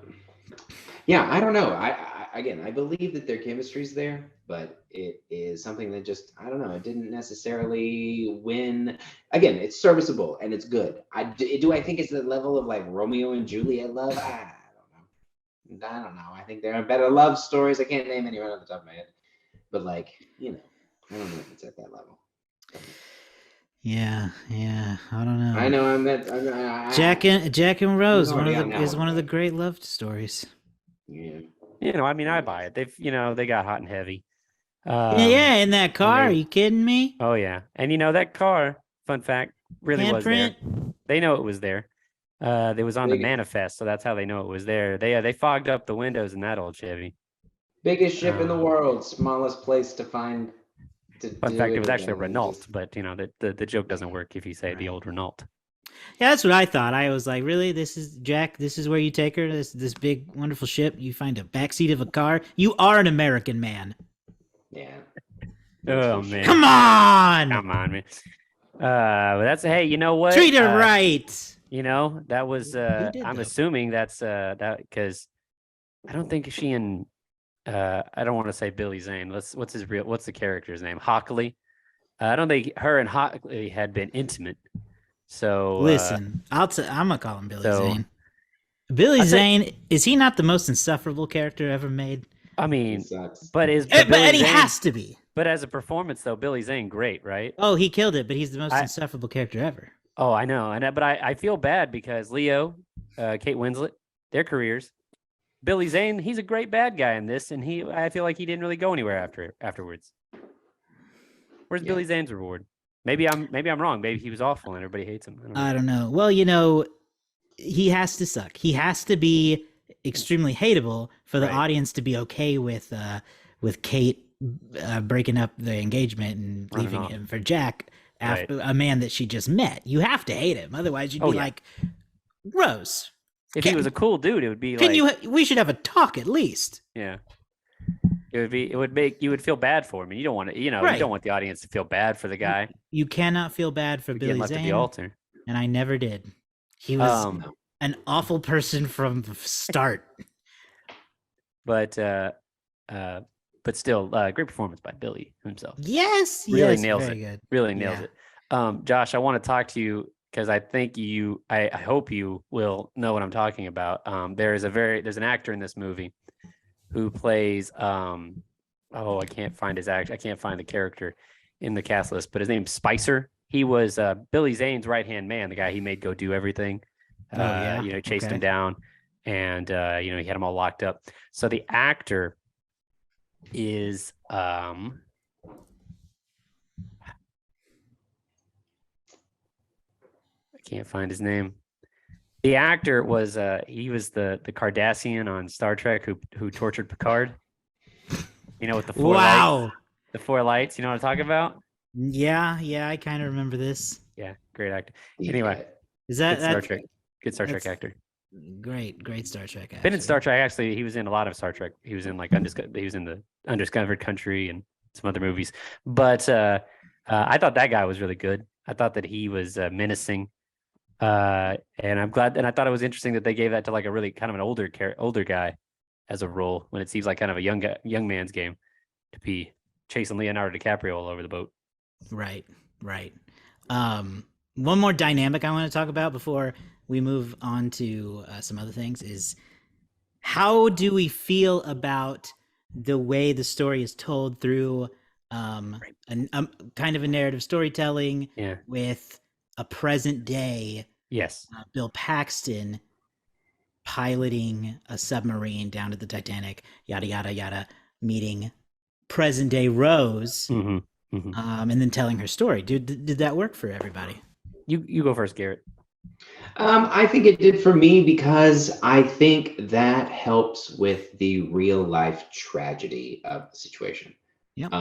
Yeah, I don't know. I believe that their chemistry's there, but it is something that just, I don't know, it didn't necessarily win. Again, it's serviceable and it's good. I think it's the level of like Romeo and Juliet love? I don't know. I think there are better love stories. I can't name any right off the top of my head, but like, I don't know if it's at that level. Yeah. I don't know. I know Jack and Rose is one of the great love stories. Yeah. I buy it. They got hot and heavy. In that car. Are you kidding me? Oh yeah, and that car. Fun fact, really was there. They know it was there. It was on the manifest, so that's how they know it was there. They fogged up the windows in that old Chevy. Biggest ship in the world, smallest place to find. Fun fact, it was actually a Renault, but the joke doesn't work if you say the old Renault. Yeah, that's what I thought. I was like, really? This is Jack? This is where you take her? This big, wonderful ship? You find a backseat of a car? You are an American man. Yeah. Oh, man. Come on, man. That's, hey, you know what? Treat her right. That was, I'm assuming that's, that, because I don't think she and, I don't want to say Billy Zane. What's the character's name? Hockley. I don't think her and Hockley had been intimate. So listen, I'm gonna call him Billy Zane. Billy Zane, is he not the most insufferable character ever made? I mean, but he has to be. But as a performance, though, Billy Zane, great, right? Oh, he killed it. But he's the most insufferable character ever. Oh, I know, but I feel bad because Leo, Kate Winslet, their careers. Billy Zane, he's a great bad guy in this, and I feel like he didn't really go anywhere afterwards. Where's Billy Zane's reward? Maybe I'm wrong. Maybe he was awful and everybody hates him. I don't know. Well, he has to suck. He has to be extremely hateable for the audience to be okay with with Kate breaking up the engagement and Running leaving off. him for Jack after a man that she just met. You have to hate him, otherwise you'd be like, Rose. If he was a cool dude, it would be Can like, we should have a talk at least. yeah. It would make you would feel bad for him. And you don't want to, you Right. don't want the audience to feel bad for the guy. You cannot feel bad for Billy left at the Zane, altar. and I never did. He was an awful person from the start. But still, great performance by Billy himself. Yes, really nails it. Good. Really nails it. Josh, I want to talk to you because I think I hope you will know what I'm talking about. There's an actor in this movie who plays I can't find I can't find the character in the cast list, but his name's Spicer. He was Billy Zane's right-hand man, the guy he made go do everything. Chased him down, and he had him all locked up. So the actor is I can't find his name. The actor was he was the Cardassian on Star Trek who tortured Picard. With the four lights. The four lights, you know what I'm talking about? Yeah, I kind of remember this. Yeah, great actor. Anyway, is that Star Trek? Good Star Trek actor. Great Star Trek actor. Been in Star Trek, actually. He was in a lot of Star Trek. He was in he was in the Undiscovered Country and some other movies. But I thought that guy was really good. I thought that he was menacing. And I'm glad, and I thought it was interesting that they gave that to like a really kind of an older guy as a role, when it seems like kind of a young man's game to be chasing Leonardo DiCaprio all over the boat. Right. One more dynamic I want to talk about before we move on to some other things is, how do we feel about the way the story is told through kind of a narrative storytelling with a present day Bill Paxton piloting a submarine down to the Titanic, yada yada yada, meeting present day Rose, and then telling her story. Did that work for everybody? You go first, Garrett. I think it did for me, because I think that helps with the real life tragedy of the situation. Yep.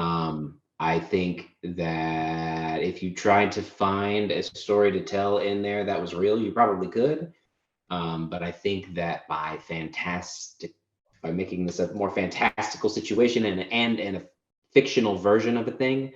I think that if you tried to find a story to tell in there that was real, you probably could. But I think that by making this a more fantastical situation and a fictional version of a thing,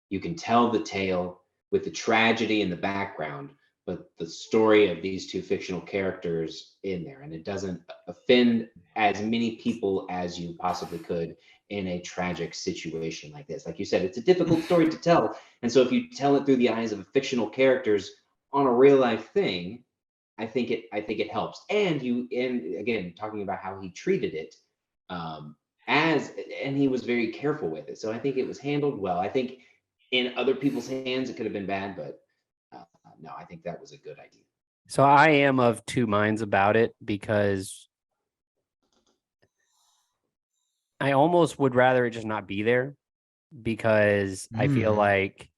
you can tell the tale with the tragedy in the background, but the story of these two fictional characters in there, and it doesn't offend as many people as you possibly could in a tragic situation like this. Like you said, it's a difficult story to tell, and so if you tell it through the eyes of fictional characters on a real life thing, I think it helps. And again, talking about how he treated it, and he was very careful with it. So I think it was handled well. I think in other people's hands it could have been bad, but no, I think that was a good idea. So I am of two minds about it, because I almost would rather it just not be there, because I feel like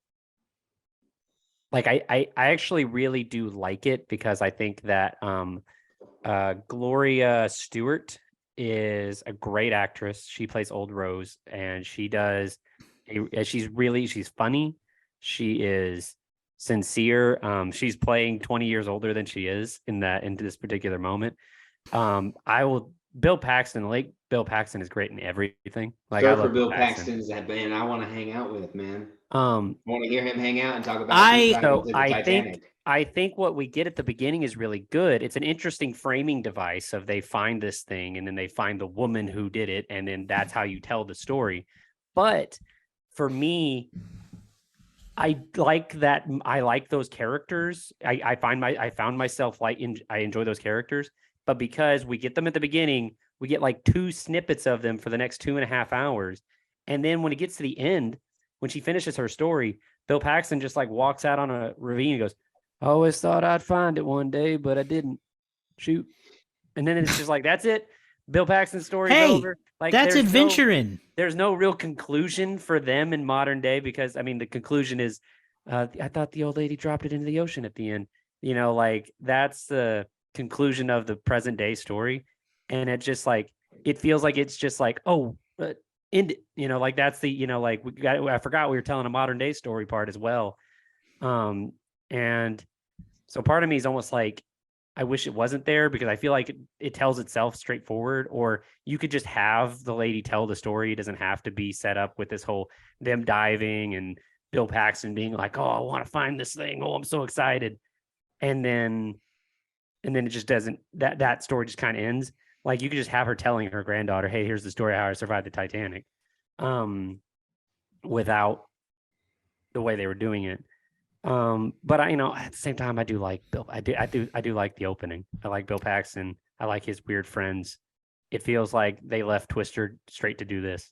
I actually really do like it, because I think that Gloria Stewart is a great actress. She plays Old Rose, and she's funny. She is sincere. She's playing 20 years older than she is into this particular moment. Bill Paxton, Bill Paxton is great in everything. Like, I love Bill Paxton is that man I want to hang out with, man. I want to hear him hang out and talk about Titanic. I think what we get at the beginning is really good. It's an interesting framing device of they find this thing and then they find the woman who did it, and then that's how you tell the story. But for me, I like that. I like those characters. I found myself I enjoy those characters, but because we get them at the beginning, we get like 2 snippets of them for the next 2.5 hours. And then when it gets to the end, when she finishes her story, Bill Paxton just like walks out on a ravine and goes, "I always thought I'd find it one day, but I didn't. Shoot." And then it's just like, that's it. Bill Paxton's story is over. Like, that's adventuring. There's no real conclusion for them in modern day, because I mean, the conclusion is, I thought the old lady dropped it into the ocean at the end. Like, that's the conclusion of the present day story. And it just like, it feels like it's just like, oh, but like that's the, like I forgot we were telling a modern day story part as well. And so part of me is almost like, I wish it wasn't there, because I feel like it tells itself straightforward, or you could just have the lady tell the story. It doesn't have to be set up with this whole them diving and Bill Paxton being like, oh, I want to find this thing. Oh, I'm so excited. And then it just doesn't, that story just kind of ends. Like you could just have her telling her granddaughter, hey, here's the story of how I survived the Titanic, without the way they were doing it. But I, at the same time, I do like Bill. I do like the opening. I like Bill Paxton. I like his weird friends. It feels like they left Twister straight to do this.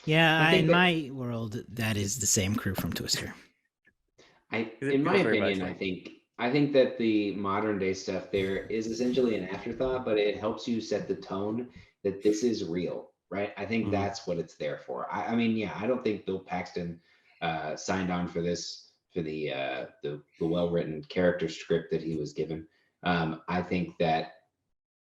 Yeah, in my world, that is the same crew from Twister. In my opinion, I think that the modern day stuff there is essentially an afterthought, but it helps you set the tone that this is real, right? I think that's what it's there for. I mean, yeah, I don't think Bill Paxton signed on for this, for the well-written character script that he was given. I think that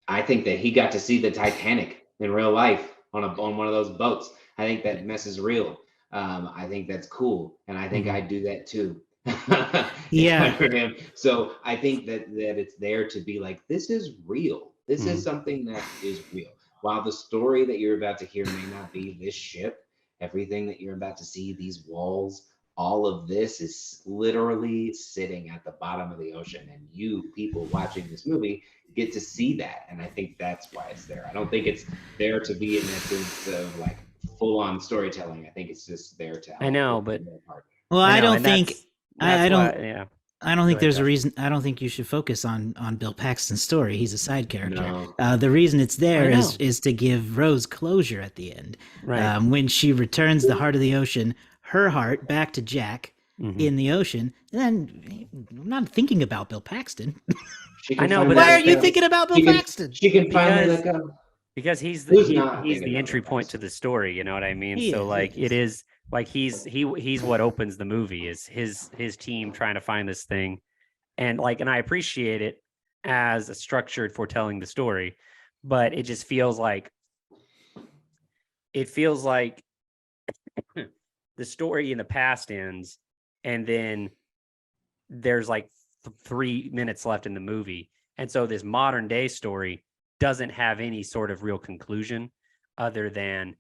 he got to see the Titanic in real life on one of those boats. I think that mess is real. I think that's cool, and I think I'd do that too. Yeah. So I think that it's there to be like, this is real. This is something that is real. While the story that you're about to hear may not be this ship, everything that you're about to see, these walls, all of this is literally sitting at the bottom of the ocean, and you people watching this movie get to see that. And I think that's why it's there. I don't think it's there to be in that sense of like full-on storytelling. I think it's just there to help. I know, but well, I don't think I don't. Yeah. I don't think there's a reason. I don't think you should focus on Bill Paxton's story. He's a side character. No. The reason it's there is to give Rose closure at the end. Right. When she returns the heart of the ocean, her heart back to Jack in the ocean. Then I'm not thinking about Bill Paxton. I know, but why are you thinking about Bill Paxton? She can finally let go. Because he's the entry point to the story. You know what I mean? It is. Like he's what opens the movie, is his team trying to find this thing, and I appreciate it as a structured for telling the story, but it just feels like the story in the past ends, and then there's 3 minutes left in the movie, and so this modern day story doesn't have any sort of real conclusion other than,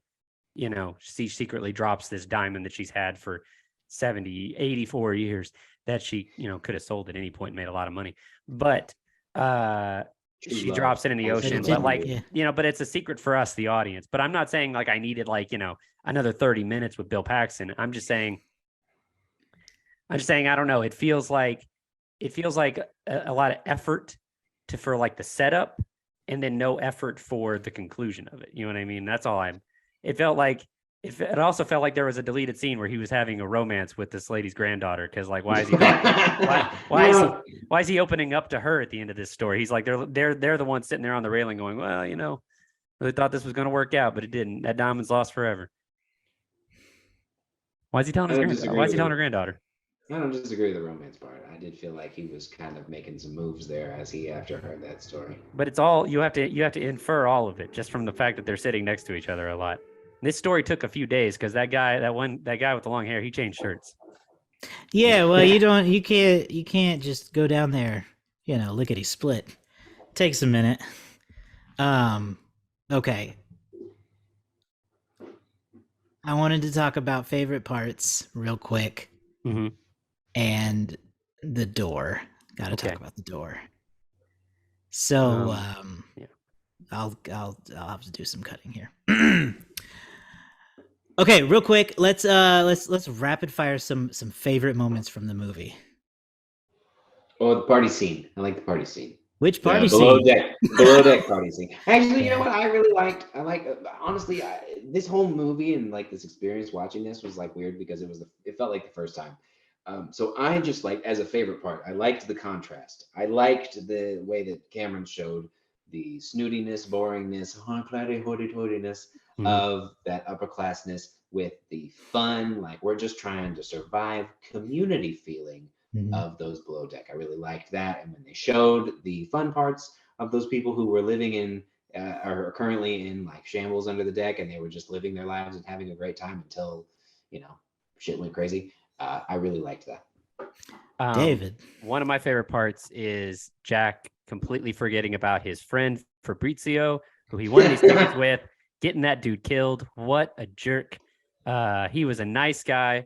she secretly drops this diamond that she's had for 84 years that she, could have sold at any point and made a lot of money. But she drops it in the ocean. But but it's a secret for us, the audience. But I'm not saying I needed another 30 minutes with Bill Paxton. I'm just saying, I don't know. It feels like a lot of effort for the setup, and then no effort for the conclusion of it. You know what I mean? That's all it felt like. It also felt like there was a deleted scene where he was having a romance with this lady's granddaughter. Because why is he why is he opening up to her at the end of this story? He's like, they're the ones sitting there on the railing going, well, really thought this was going to work out, but it didn't. That diamond's lost forever. Why is he telling Why is he telling her granddaughter? I don't disagree with the romance part. I did feel like he was kind of making some moves there as he after heard that story. But it's all you have to infer all of it just from the fact that they're sitting next to each other a lot. This story took a few days because that guy with the long hair, he changed shirts. Yeah, well, you can't just go down there, lickety split. Takes a minute. Okay. I wanted to talk about favorite parts real quick. Mm-hmm. And the door. Got to talk about the door. So, I'll have to do some cutting here. Okay, real quick, let's rapid fire some favorite moments from the movie. Oh, the party scene. I like the party scene. Which party below scene? Below deck party scene. Actually, you know what I really liked? Honestly, this whole movie and this experience watching this was weird because it felt like the first time. So I just as a favorite part, I liked the contrast. I liked the way that Cameron showed the snootiness, boringness, hoity-toityness of that upperclassness with the fun, we're just trying to survive community feeling of those below deck. I really liked that. And when they showed the fun parts of those people who were living in are currently in like shambles under the deck, and they were just living their lives and having a great time until, shit went crazy. I really liked that. David. One of my favorite parts is Jack completely forgetting about his friend Fabrizio, who he won these tickets with, getting that dude killed. What a jerk. He was a nice guy.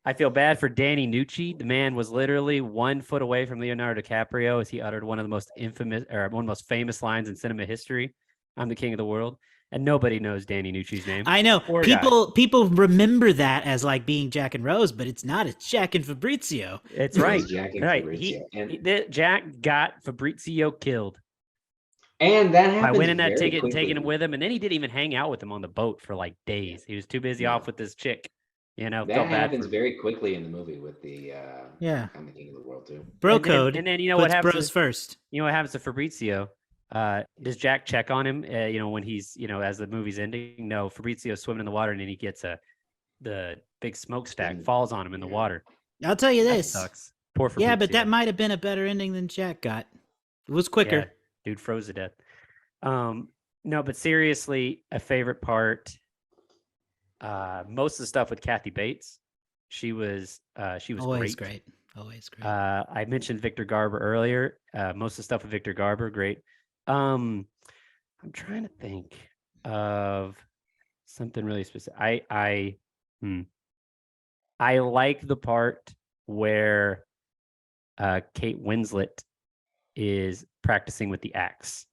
I feel bad for Danny Nucci. The man was literally 1 foot away from Leonardo DiCaprio as he uttered one of the most one of the most famous lines in cinema history. I'm the king of the world. And nobody knows Danny Nucci's name. I know. Poor guy. People remember that as like being Jack and Rose, but it's not. It's Jack and Fabrizio. It's right. Jack and Right. Fabrizio. Jack got Fabrizio killed. And that happened by winning that ticket quickly. and taking him with him. And then he didn't even hang out with him on the boat for like days. He was too busy off with this chick. That happens very quickly in the movie with the I'm the king of the world too. Bro code. And then you know what happens? Bros first. You know what happens to Fabrizio? Does Jack check on him? When he's as the movie's ending? No, Fabrizio's swimming in the water and then he gets the big smokestack falls on him in the water. I'll tell you this. That sucks. Poor Fabrizio. Yeah, but that might have been a better ending than Jack got. It was quicker. Yeah, dude froze to death. No, but seriously, a favorite part. Most of the stuff with Kathy Bates. She was always great. Always great. I mentioned Victor Garber earlier. Most of the stuff with Victor Garber, great. I'm trying to think of something really specific. I like the part where Kate Winslet is practicing with the axe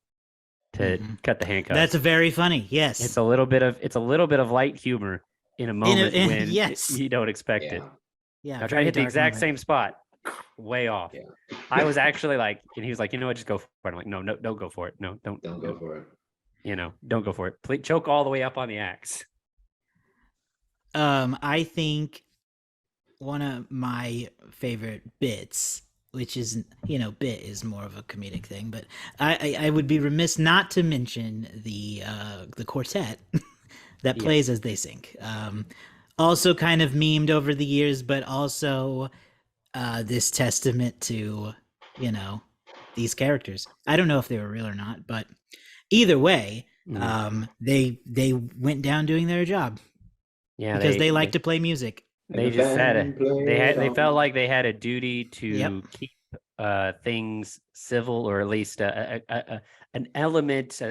to cut the handcuffs. That's very funny. Yes, it's a little bit of light humor in a moment when you don't expect it. Yeah, I tried to hit the exact same spot, way off. Yeah. I was actually like, and he was like, just go for it. I'm like, no, don't go for it. No, don't go for it. Don't go for it. Please choke all the way up on the axe. I think one of my favorite bits, which is, bit is more of a comedic thing, but I would be remiss not to mention the quartet that plays as they sing. Also kind of memed over the years, but also this testament to, these characters. I don't know if they were real or not, but either way, they went down doing their job. Yeah, because they like to play music. They just they felt like they had a duty to keep things civil, or at least an element,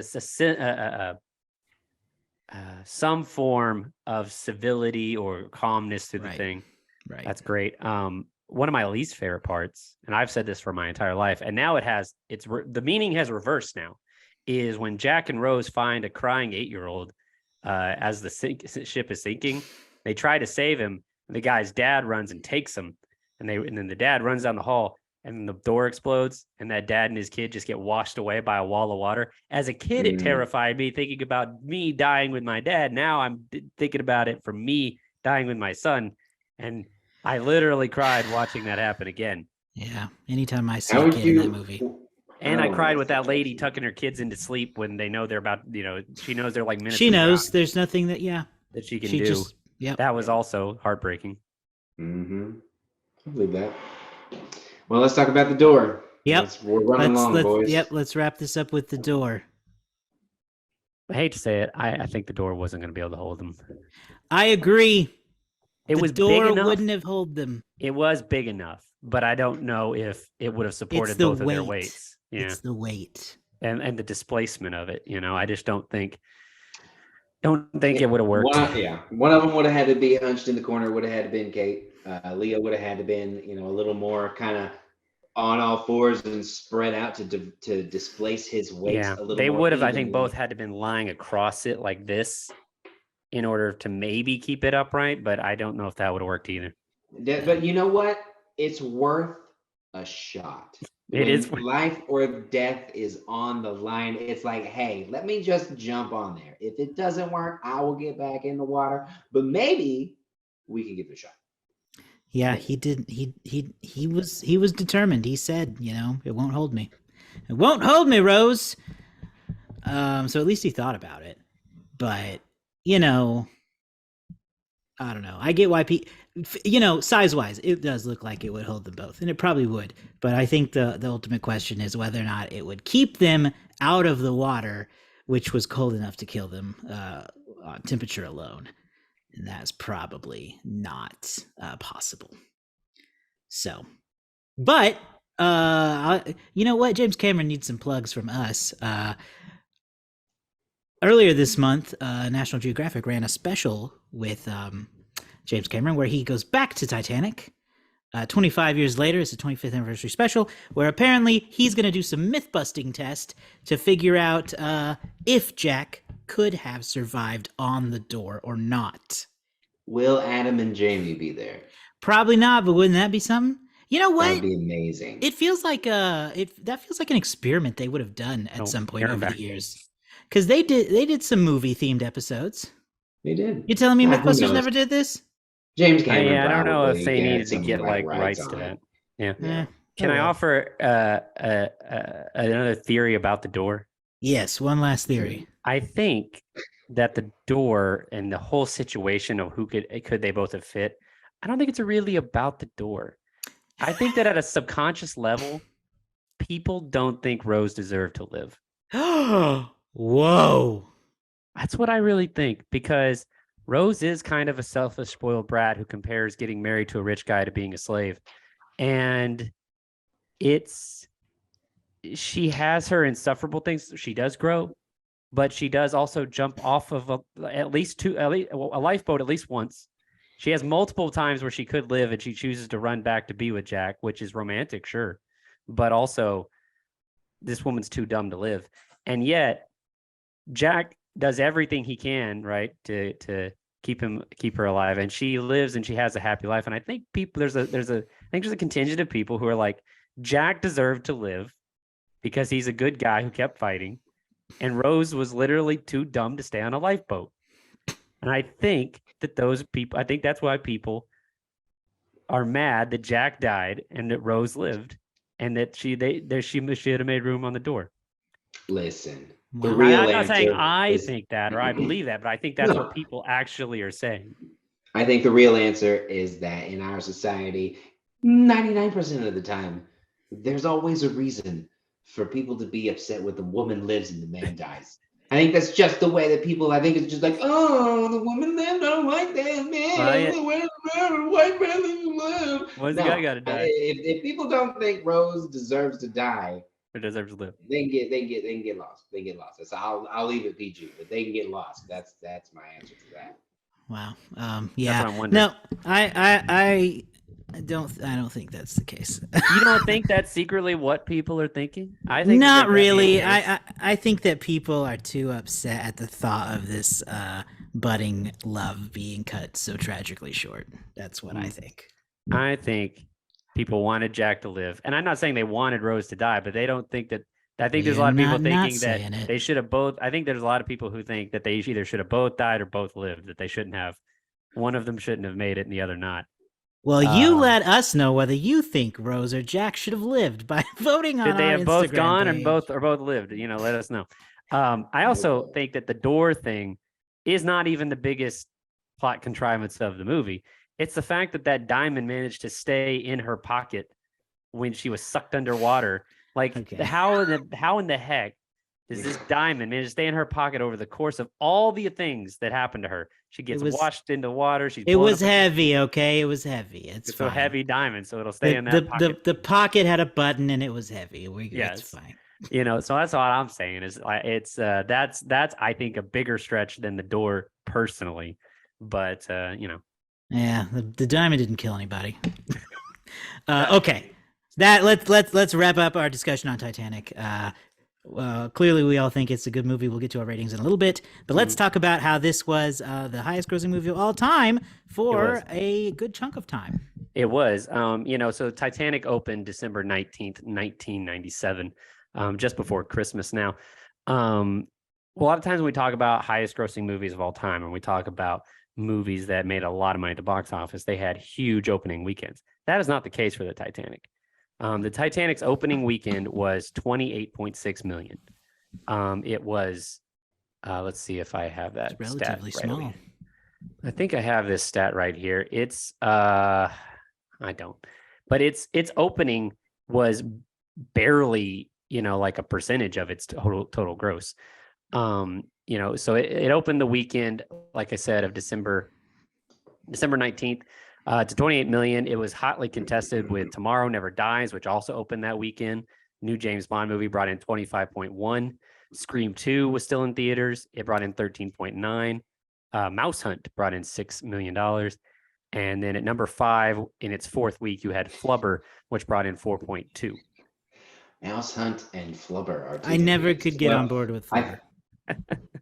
some form of civility or calmness to the thing. Right. That's great. One of my least favorite parts, and I've said this for my entire life, and now the meaning has reversed now, is when Jack and Rose find a crying 8-year-old as the ship is sinking. They try to save him. The guy's dad runs and takes him, and then the dad runs down the hall, and the door explodes, and that dad and his kid just get washed away by a wall of water. As a kid, it terrified me, thinking about me dying with my dad. Now I'm thinking about it for me dying with my son, and I literally cried watching that happen again. Yeah, anytime I see a kid in that movie. And I cried with that lady tucking her kids into sleep when they know they're about, she knows they're like minutes. She knows there's nothing that she can do. That was also heartbreaking. I believe that. Well, let's talk about the door. Yep. We're running long, boys. Yep, let's wrap this up with the door. I hate to say it, I think the door wasn't going to be able to hold them. I agree. The door wouldn't have held them. It was big enough, but I don't know if it would have supported both of their weights. Yeah. It's the weight. And the displacement of it. I just don't think it would have worked. One of them would have had to be hunched in the corner, would have had to been Kate. Leo would have had to been, a little more kind of on all fours and spread out to displace his weight a little more. They would have, I think, both had to been lying across it like this in order to maybe keep it upright, but I don't know if that would have worked either. But you know what? It's worth a shot. It is. Life or death is on the line. It's like, hey, let me just jump on there. If it doesn't work, I will get back in the water, but maybe we can give it a shot. Yeah, he did. He was determined. He said, it won't hold me. It won't hold me, Rose. So at least he thought about it. But, I don't know. I get why size-wise, it does look like it would hold them both, and it probably would. But I think the ultimate question is whether or not it would keep them out of the water which was cold enough to kill them on temperature alone. And that's probably not possible. So, but you know what? James Cameron needs some plugs from us. Earlier this month, National Geographic ran a special with James Cameron where he goes back to Titanic. 25 years later, it's the 25th anniversary special, where apparently he's going to do some myth-busting test to figure out if Jack could have survived on the door or not. Will Adam and Jamie be there? Probably not, but wouldn't that be something? You know what? That'd be amazing. It feels like that feels like an experiment they would have done at some point over the years. Because they did some movie-themed episodes. They did. You're telling me Mythbusters never did this? James Cameron. I don't know if they needed to get like rights to that. Yeah. Can I offer another theory about the door? Yes, one last theory. I think that the door and the whole situation of who could they both have fit. I don't think it's really about the door. I think that at a subconscious level, people don't think Rose deserved to live. Whoa. That's what I really think, because Rose is kind of a selfish, spoiled brat who compares getting married to a rich guy to being a slave. And she has her insufferable things. She does grow, but she does also jump off of a lifeboat at least once. She has multiple times where she could live and she chooses to run back to be with Jack, which is romantic, sure. But also, this woman's too dumb to live. And yet, Jack does everything he can, right, to keep her alive, and she lives and she has a happy life. And I think there's a contingent of people who are like, Jack deserved to live because he's a good guy who kept fighting, and Rose was literally too dumb to stay on a lifeboat. And I think that's why people are mad that Jack died and that Rose lived, and that she should have made room on the door. Listen. I'm not saying I think that or I believe that, but I think that's what people actually are saying. I think the real answer is that in our society, 99% of the time, there's always a reason for people to be upset when the woman lives and the man dies. I think that's just the way that people, I think it's just like, oh, the woman lived, I don't like that, man. White man live. What's the guy got to die? If people don't think Rose deserves to die, or deserves to live, they can get lost. They get lost. So I'll leave it PG, but they can get lost. That's my answer to that. Wow. Yeah. No, I don't think that's the case. You don't think that's secretly what people are thinking? I think not really. I think that people are too upset at the thought of this budding love being cut so tragically short. That's what I think. I think people wanted Jack to live, and I'm not saying they wanted Rose to die, but they don't think that. I think there's a lot of people thinking that they should have both. I think there's a lot of people who think that they either should have both died or both lived. That they shouldn't have. One of them shouldn't have made it, and the other not. Well, you let us know whether you think Rose or Jack should have lived by voting on our Instagram page. Should they have both gone or both lived? Let us know. I also think that the door thing is not even the biggest plot contrivance of the movie. It's the fact that diamond managed to stay in her pocket when she was sucked underwater. How in the heck does this diamond manage to stay in her pocket over the course of all the things that happened to her? She gets washed into water. It was heavy, okay? It was heavy. It's a heavy diamond, so it'll stay in that pocket. The pocket had a button and it was heavy. It's fine. So that's all I'm saying is that's I think a bigger stretch than the door personally, but Yeah, the diamond didn't kill anybody. Okay, let's wrap up our discussion on Titanic. Clearly, we all think it's a good movie. We'll get to our ratings in a little bit, but let's talk about how this was the highest-grossing movie of all time for a good chunk of time. It was, so Titanic opened December 19th, 1997, just before Christmas. Now, a lot of times when we talk about highest-grossing movies of all time, and we talk about movies that made a lot of money at the box office, they had huge opening weekends. That is not the case for the Titanic. The Titanic's opening weekend was $28.6 million. It was, let's see if I have that relatively stat small. I think I have this stat right here. It's, I don't, but its opening was barely, like a percentage of its total gross. So it opened the weekend, like I said, of December 19th to 28 million. It was hotly contested with Tomorrow Never Dies, which also opened that weekend. New James Bond movie brought in 25.1. Scream 2 was still in theaters. It brought in 13.9. Mouse Hunt brought in $6 million. And then at number 5, in its 4th week, you had Flubber, which brought in 4.2. Mouse Hunt and Flubber are. I never could get on board with Flubber.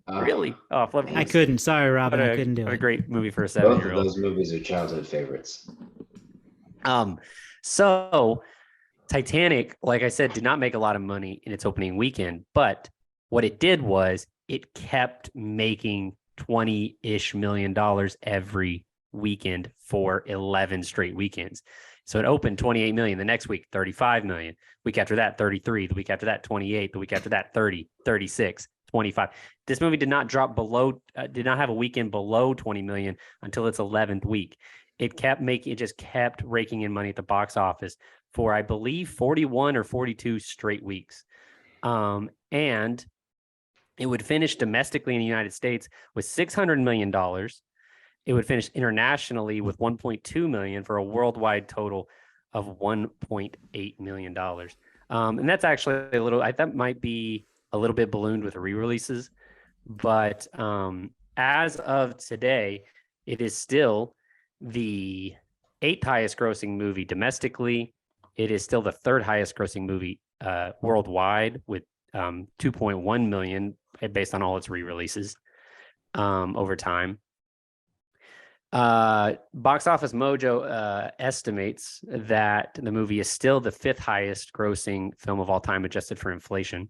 Really? Oh, Flubber! I couldn't. Sorry, Robin. I couldn't do it. What a great movie for a Both 7-year-old. of those movies are childhood favorites. So Titanic, like I said, did not make a lot of money in its opening weekend, but what it did was it kept making $20-ish million every weekend for 11 straight weekends. So it opened 28 million. The next week, 35 million. Week after that, 33. The week after that, 28. The week after that, 30, 36, 25. This movie did not drop below, did not have a weekend below 20 million until its 11th week. It just kept raking in money at the box office for, I believe, 41 or 42 straight weeks. And it would finish domestically in the United States with $600 million. It would finish internationally with 1.2 million for a worldwide total of $1.8 million. And that's actually that might be a little bit ballooned with the re-releases. But as of today, it is still the 8th highest grossing movie domestically. It is still the 3rd highest grossing movie worldwide with 2.1 million based on all its re-releases over time. Box Office Mojo estimates that the movie is still the 5th highest grossing film of all time, adjusted for inflation.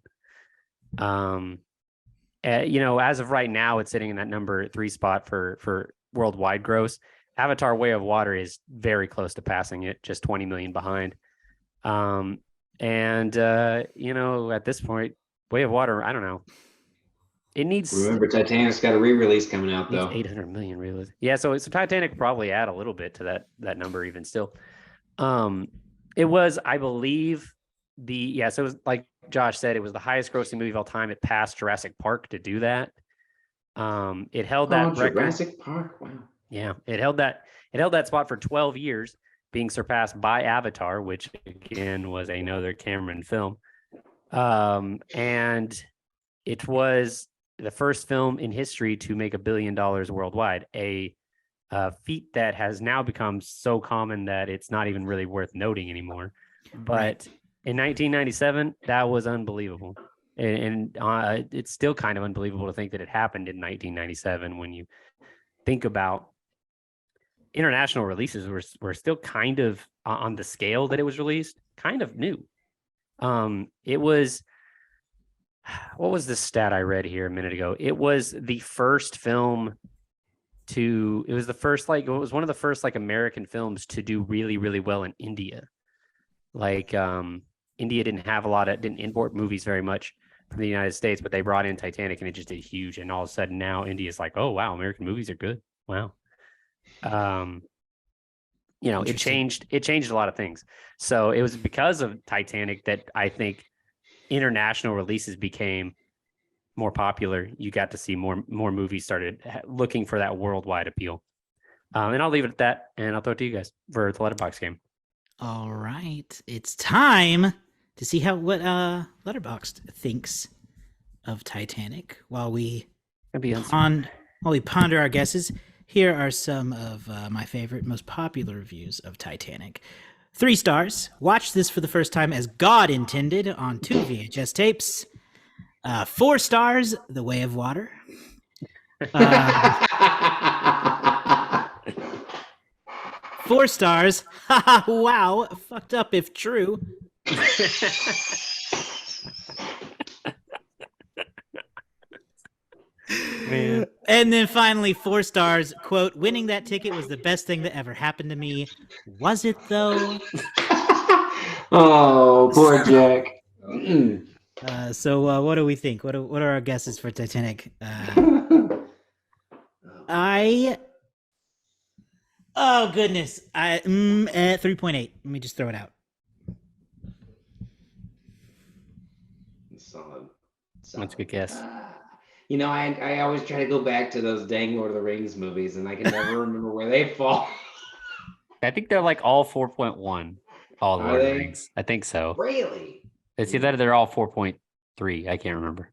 As of right now, it's sitting in that number 3 spot for worldwide gross. Avatar: Way of Water is very close to passing it, just 20 million behind. At this point, Way of Water, I don't know. It needs. Remember, Titanic's got a re-release coming out, though. 800 million re-release. Yeah, so Titanic could probably add a little bit to that number even still. It was, I believe, so it was, like Josh said, it was the highest grossing movie of all time. It passed Jurassic Park to do that. It held that record. Jurassic Park, wow. Yeah, it held that spot for 12 years, being surpassed by Avatar, which again was another Cameron film. And it was the first film in history to make $1 billion worldwide, a feat that has now become so common that it's not even really worth noting anymore. But in 1997, that was unbelievable. And it's still kind of unbelievable to think that it happened in 1997 when you think about international releases were still kind of on the scale that it was released, kind of new. It was, what was the stat I read here a minute ago? It was the first film it was one of the first American films to do really, really well in India. India didn't import movies very much from the United States, but they brought in Titanic and it just did huge. And all of a sudden now India's like, oh wow, American movies are good. Wow. It changed a lot of things. So it was because of Titanic that I think international releases became more popular. You got to see more movies started looking for that worldwide appeal. And I'll leave it at that, and I'll throw it to you guys for the Letterboxd game. All right, it's time to see what Letterboxd thinks of Titanic. While we ponder our guesses, here are some of my favorite, most popular reviews of Titanic. 3 stars. Watched this for the first time as God intended on 2 VHS tapes. 4 stars. The Way of Water. 4 stars. Wow. Fucked up if true. Man. And then finally 4 stars. Quote, winning that ticket was the best thing that ever happened to me. Was it though? Oh, poor Jack. So what do we think? What are our guesses for Titanic? Oh goodness. 3.8. Let me just throw it out. Solid. That's a good guess. I always try to go back to those dang Lord of the Rings movies, and I can never remember where they fall. I think they're like all 4.1. All Are Lord of the they? Rings. I think so. Really? It's either they're all 4.3. I can't remember.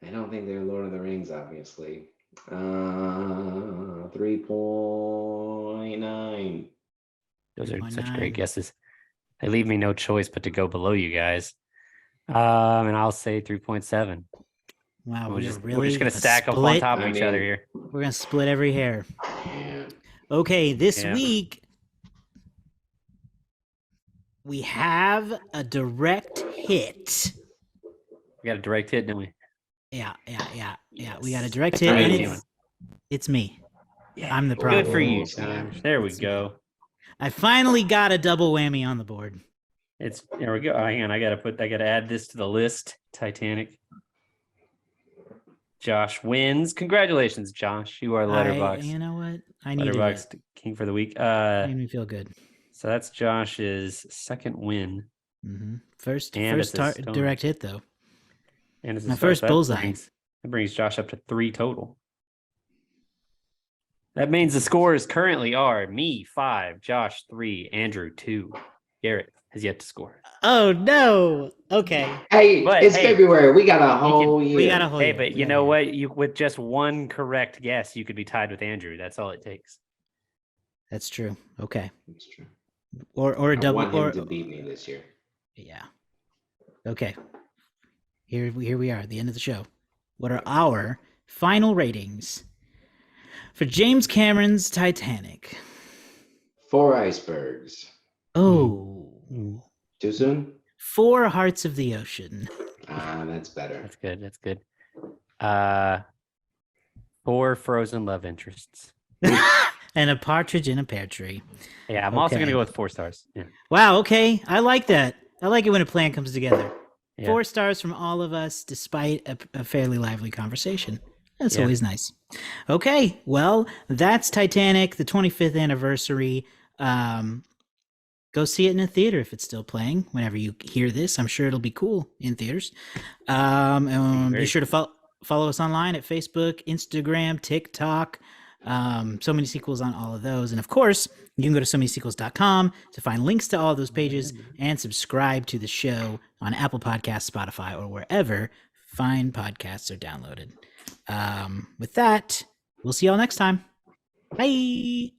I don't think they're Lord of the Rings, obviously. 3.9. Those are such 3.9. great guesses. They leave me no choice but to go below you guys. And I'll say 3.7. Wow, We're we're just really gonna a stack up on split. top of I each other mean- here. We're gonna split every hair. Yeah. Okay, this Yeah. week we have a direct hit. We got a direct hit, didn't we? Yeah. We got a Yes. direct That's hit, an and easy one. it's me. Yeah. I'm the Good problem. for you, Snap. Josh. There we It's me. go. I finally got a double whammy on the board. There we go. Hang on, I gotta add this to the list. Titanic. Josh wins. Congratulations, Josh. You are Letterboxd. You know what? I needed Letterboxd it. king for the week. Made me feel good. So that's Josh's second win. First And it's a stone. direct hit though. And it's My first bullseye. That brings Josh up to 3 total. That means the scores currently are me 5, Josh 3, Andrew 2. Garrett has yet to score. Oh no! Okay, Hey, But, it's hey, February. We got a whole year. we got a whole Hey, year. but We you got a know year. what? You with just one correct guess, you could be tied with Andrew. That's all it takes. That's true. Okay, That's true. or a I double want him or to beat me this year. yeah. Okay, here we are at the end of the show. What are our final ratings for James Cameron's Titanic? 4 icebergs. Oh, Too soon? 4 Hearts of the Ocean. That's better. That's good. That's good. 4 frozen love interests. And a partridge in a pear tree. Yeah, I'm also Okay. gonna go with 4 stars. Yeah. Wow, okay. I like that. I like it when a plan comes together. Yeah. 4 stars from all of us, despite a fairly lively conversation. That's Yeah. always nice. Okay, well, that's Titanic, the 25th anniversary. Go see it in a theater if it's still playing. Whenever you hear this, I'm sure it'll be cool in theaters. Be sure to follow us online at Facebook, Instagram, TikTok. So many sequels on all of those. And of course, you can go to so manysequels.com to find links to all those pages and subscribe to the show on Apple Podcasts, Spotify, or wherever fine podcasts are downloaded. With that, we'll see y'all next time. Bye.